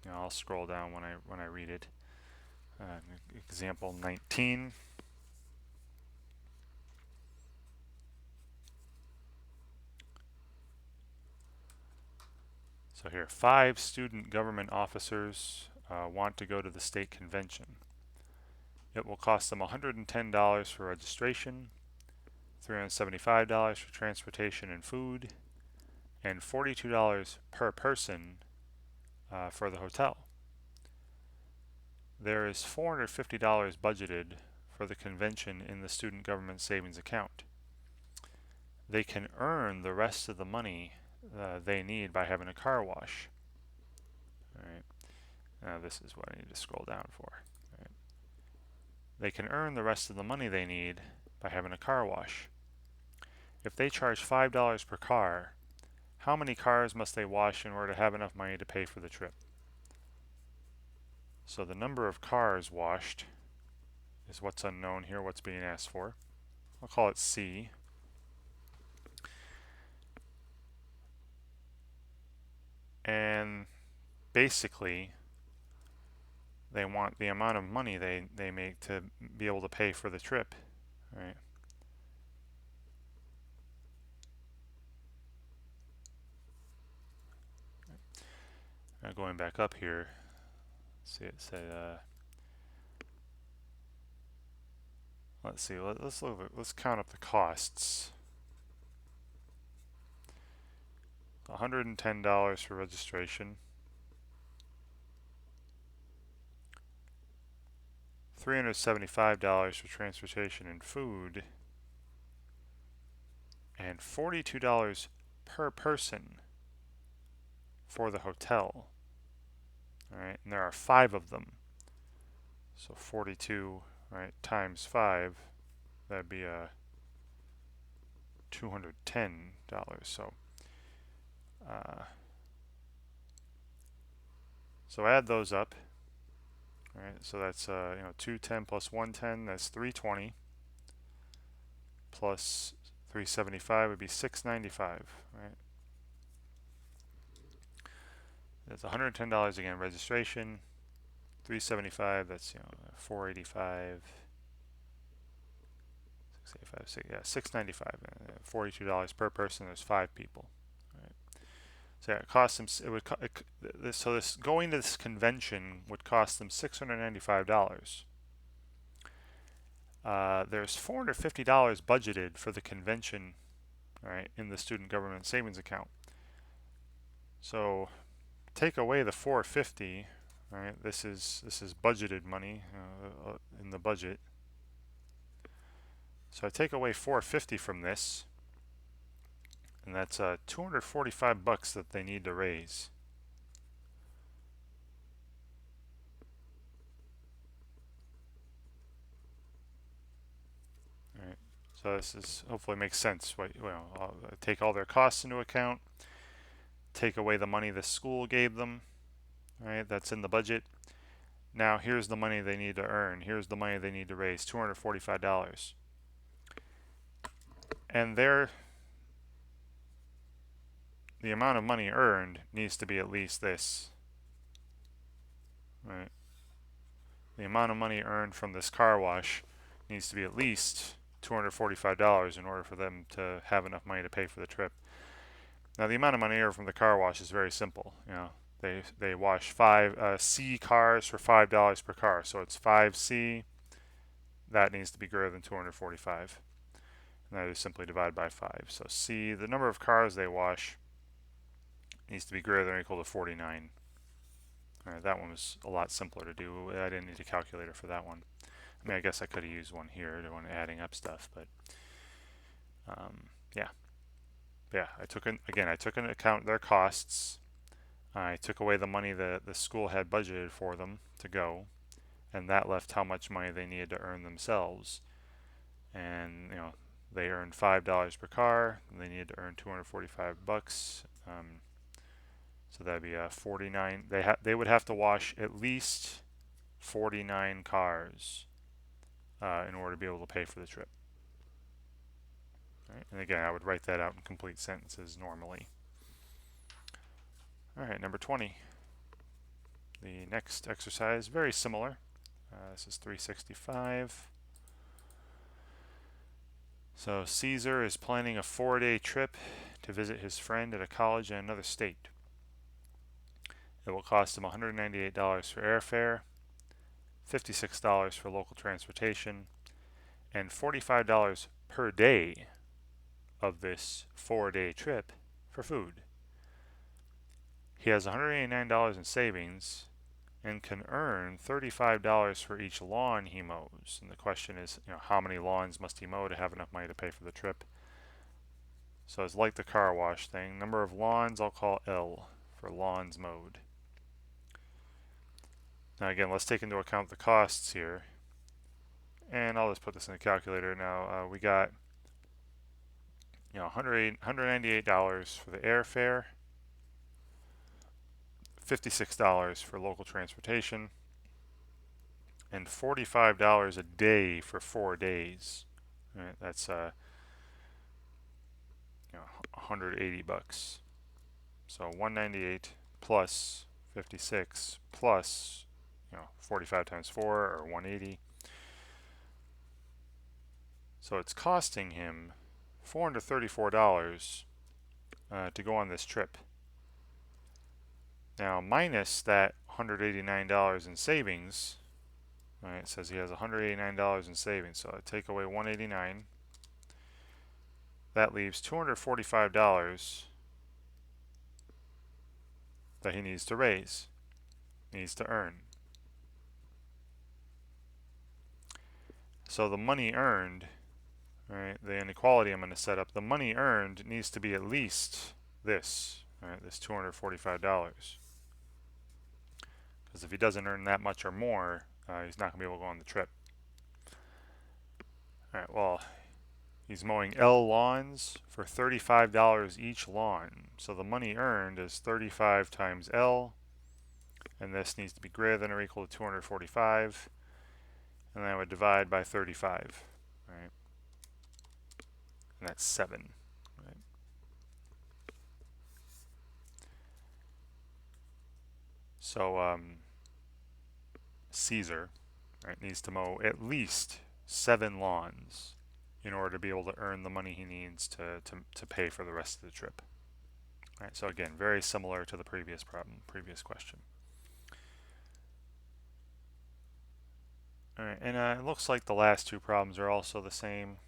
I'll scroll down when I read it. Example 19. So here, 5 student government officers want to go to the state convention. It will cost them $110 for registration, $375 for transportation and food, and $42 per person for the hotel. There is $450 budgeted for the convention in the student government savings account. They can earn the rest of the money they need by having a car wash. All right. Now this is what I need to scroll down for. All right. They can earn the rest of the money they need by having a car wash. If they charge $5 per car, how many cars must they wash in order to have enough money to pay for the trip? So the number of cars washed is what's unknown here, what's being asked for. I'll call it C. And basically, they want the amount of money they make to be able to pay for the trip, right? Now going back up here, see it said, let's see, let's count up the costs. $110 for registration, $375 for transportation and food, and $42 per person for the hotel. All right, and there are 5 of them. So 42, right, times 5, that'd be $210. So add those up. All right, so that's 210 plus 110, that's 320, plus 375 would be 695. Right. That's $110 again. Registration, 375. That's 485. 685. Yeah, 695. $42 per person. There's 5 people. Right. So yeah, it costs them. So this going to this convention would cost them $695. There's $450 budgeted for the convention, right, in the student government savings account. So take away the 450, right? This is budgeted money in the budget. So I take away 450 from this, and that's $245 that they need to raise. All right. So this is hopefully makes sense. I'll take all their costs into account, take away the money the school gave them, right? That's in the budget. Now here's the money they need to earn. Here's the money they need to raise, $245. And the amount of money earned needs to be at least this, right? The amount of money earned from this car wash needs to be at least $245 in order for them to have enough money to pay for the trip. Now the amount of money earned from the car wash is very simple. They wash 5 C cars for $5 per car, so it's 5C that needs to be greater than 245. And that is simply divide by 5. So C, the number of cars they wash, needs to be greater than or equal to 49. All right, that one was a lot simpler to do. I didn't need a calculator for that one. I mean, I guess I could have used one here to when adding up stuff, but yeah. I took into account their costs. I took away the money that the school had budgeted for them to go, and that left how much money they needed to earn themselves. And they earned $5 per car, and they needed to earn 245 bucks. So that'd be 49. They would have to wash at least 49 cars in order to be able to pay for the trip. Right? And again, I would write that out in complete sentences normally. All right, number 20. The next exercise, very similar. This is 365. So Caesar is planning a 4-day trip to visit his friend at a college in another state. It will cost him $198 for airfare, $56 for local transportation, and $45 per day of this 4-day trip for food. He has $189 in savings and can earn $35 for each lawn he mows. And the question is, how many lawns must he mow to have enough money to pay for the trip? So it's like the car wash thing. Number of lawns, I'll call L for lawns mowed. Now again, let's take into account the costs here. And I'll just put this in the calculator now. We got $198 for the airfare, $56 for local transportation, and $45 a day for 4 days. Right, that's 180 bucks. So 198 plus 56 plus 45 times 4 or 180. So it's costing him $434 to go on this trip. Now minus that $189 in savings, right, it says he has $189 in savings, so I take away 189. That leaves $245 that he needs to raise, needs to earn. So the money earned, right, the inequality I'm going to set up, the money earned needs to be at least this, right, this $245. Because if he doesn't earn that much or more, he's not going to be able to go on the trip. All right, well, he's mowing L lawns for $35 each lawn. So the money earned is 35 times L, and this needs to be greater than or equal to 245. And then I would divide by 35, right? And that's 7, right? So Caesar, right, needs to mow at least 7 lawns in order to be able to earn the money he needs to pay for the rest of the trip. All right, so again, very similar to the previous problem, previous question. All right, and it looks like the last 2 problems are also the same.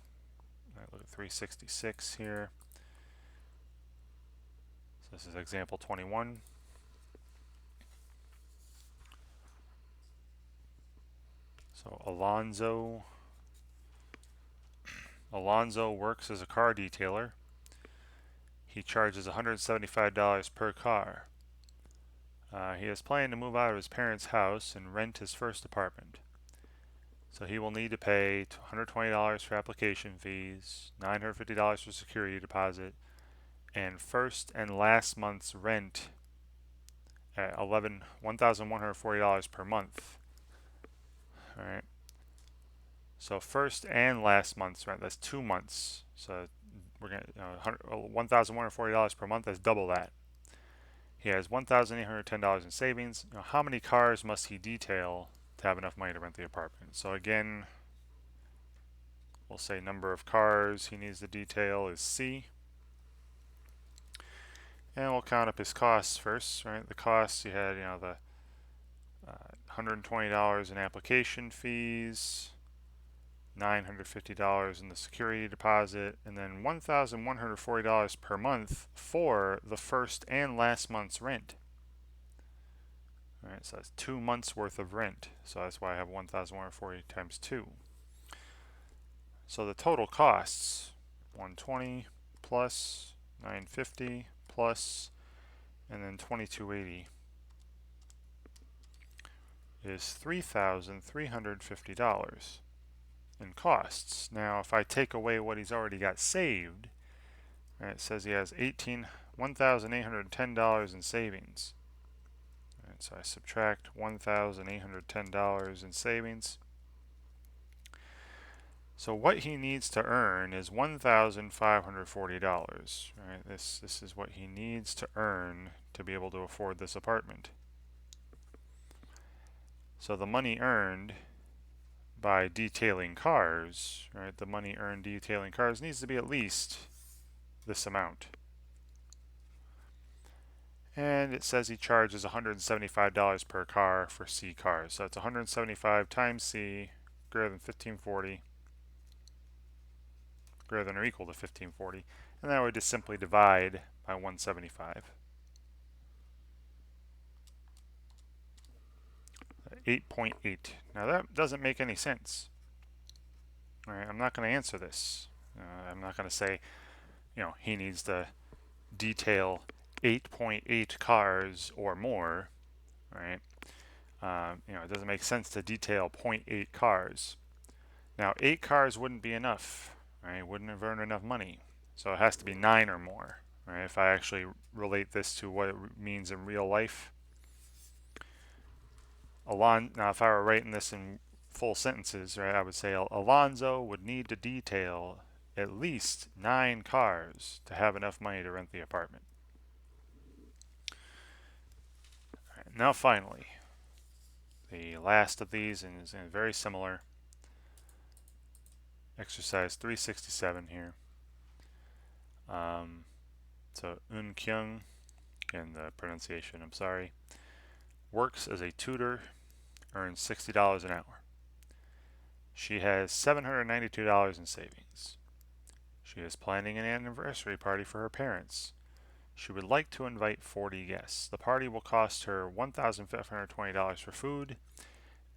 All right, look at 366 here. So this is example 21. So Alonzo works as a car detailer. He charges $175 per car. He is planning to move out of his parents' house and rent his first apartment. So he will need to pay $120 for application fees, $950 for security deposit, and first and last month's rent at $1,140 per month. All right. So first and last month's rent, that's 2 months. So we're going to $1,140 per month. That's double that. He has $1,810 in savings. How many cars must he detail to have enough money to rent the apartment? So again, we'll say number of cars he needs to detail is C. And we'll count up his costs first, right? The costs, you had, the $120 in application fees, $950 in the security deposit, and then $1,140 per month for the first and last month's rent. All right, so that's 2 months worth of rent. So that's why I have 1,140 times 2. So the total costs 120 plus 950 plus and then 2280 is $3,350 in costs. Now, if I take away what he's already got saved, right, it says he has $1,810 in savings. Right, so I subtract $1,810 in savings. So what he needs to earn is $1,540. Right, this is what he needs to earn to be able to afford this apartment. So the money earned by detailing cars, right? The money earned detailing cars needs to be at least this amount. And it says he charges $175 per car for C cars. So it's 175 times C greater than 1540, greater than or equal to 1540. And then I would just simply divide by 175. 8.8. Now that doesn't make any sense. All right, I'm not going to answer this. I'm not going to say, he needs to detail 8.8 cars or more, right? It doesn't make sense to detail 0.8 cars. Now, 8 cars wouldn't be enough, right? Wouldn't have earned enough money. So it has to be 9 or more, right? If I actually relate this to what it means in real life. Now, if I were writing this in full sentences, right, I would say Alonzo would need to detail at least 9 cars to have enough money to rent the apartment. Right, now, finally, the last of these is very similar. Exercise 367 here. So Eun Kyung, and the pronunciation, I'm sorry, works as a tutor, earns $60 an hour. She has $792 in savings. She is planning an anniversary party for her parents. She would like to invite 40 guests. The party will cost her $1,520 for food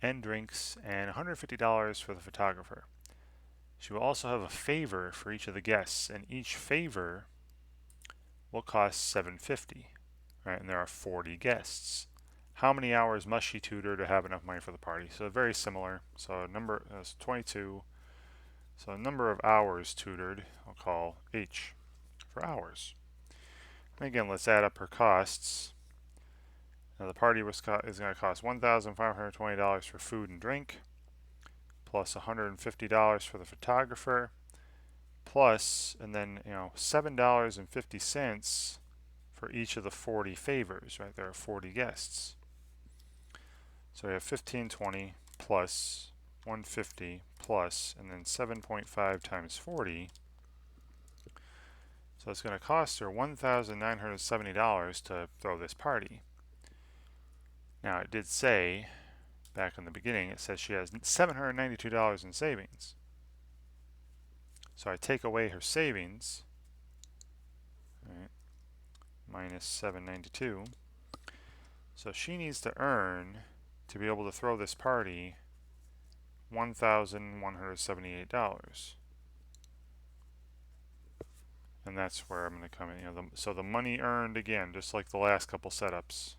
and drinks and $150 for the photographer. She will also have a favor for each of the guests, and each favor will cost $750. Right, and there are 40 guests. How many hours must she tutor to have enough money for the party? So very similar. So number is 22. So number of hours tutored, I'll call H for hours. And again, let's add up her costs. Now the party is going to cost $1,520 for food and drink, plus $150 for the photographer, plus, and then $7.50 for each of the 40 favors, right? There are 40 guests. So we have 1520 plus 150 plus, and then 7.5 times 40. So it's going to cost her $1,970 to throw this party. Now it did say, back in the beginning, it says she has $792 in savings. So I take away her savings, right, minus 792. So she needs to earn, to be able to throw this party, $1,178. And that's where I'm going to come in. So the money earned, again, just like the last couple setups.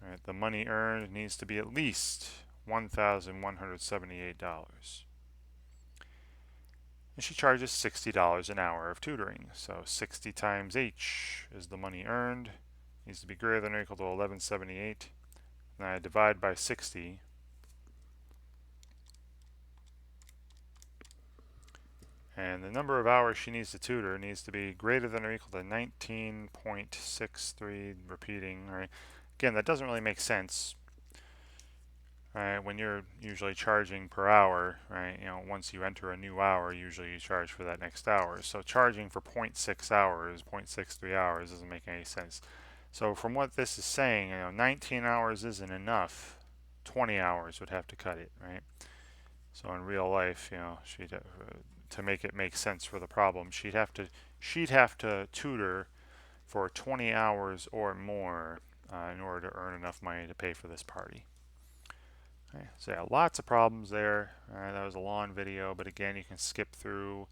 All right, the money earned needs to be at least $1,178. And she charges $60 an hour of tutoring. So 60 times H is the money earned. Needs to be greater than or equal to 1178. And I divide by 60. And the number of hours she needs to tutor needs to be greater than or equal to 19.63, repeating, right? Again, that doesn't really make sense, right? When you're usually charging per hour, right? Once you enter a new hour, usually you charge for that next hour. So charging for 0.6 hours, 0.63 hours doesn't make any sense. So from what this is saying, 19 hours isn't enough. 20 hours would have to cut it, right? So in real life, to make it make sense for the problem, she'd have to tutor for 20 hours or more in order to earn enough money to pay for this party. Okay, so yeah, lots of problems there. That was a long video, but again, you can skip through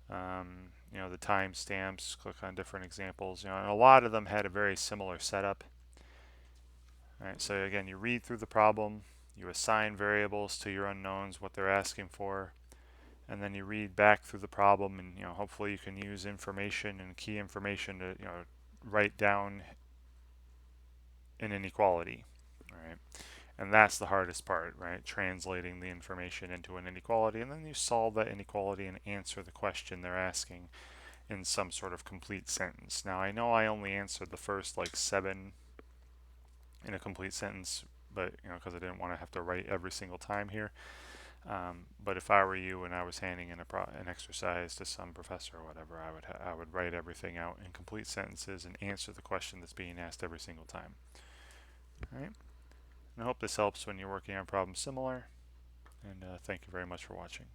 the timestamps, click on different examples. And a lot of them had a very similar setup. All right, so again, you read through the problem, you assign variables to your unknowns, what they're asking for, and then you read back through the problem, and hopefully you can use information and key information to write down an inequality. All right, and that's the hardest part, right? Translating the information into an inequality, and then you solve that inequality and answer the question they're asking in some sort of complete sentence. Now I know I only answered the first like 7 in a complete sentence, but because I didn't want to have to write every single time here. But if I were you and I was handing in an exercise to some professor or whatever, I would write everything out in complete sentences and answer the question that's being asked every single time. All right. And I hope this helps when you're working on problems similar. And thank you very much for watching.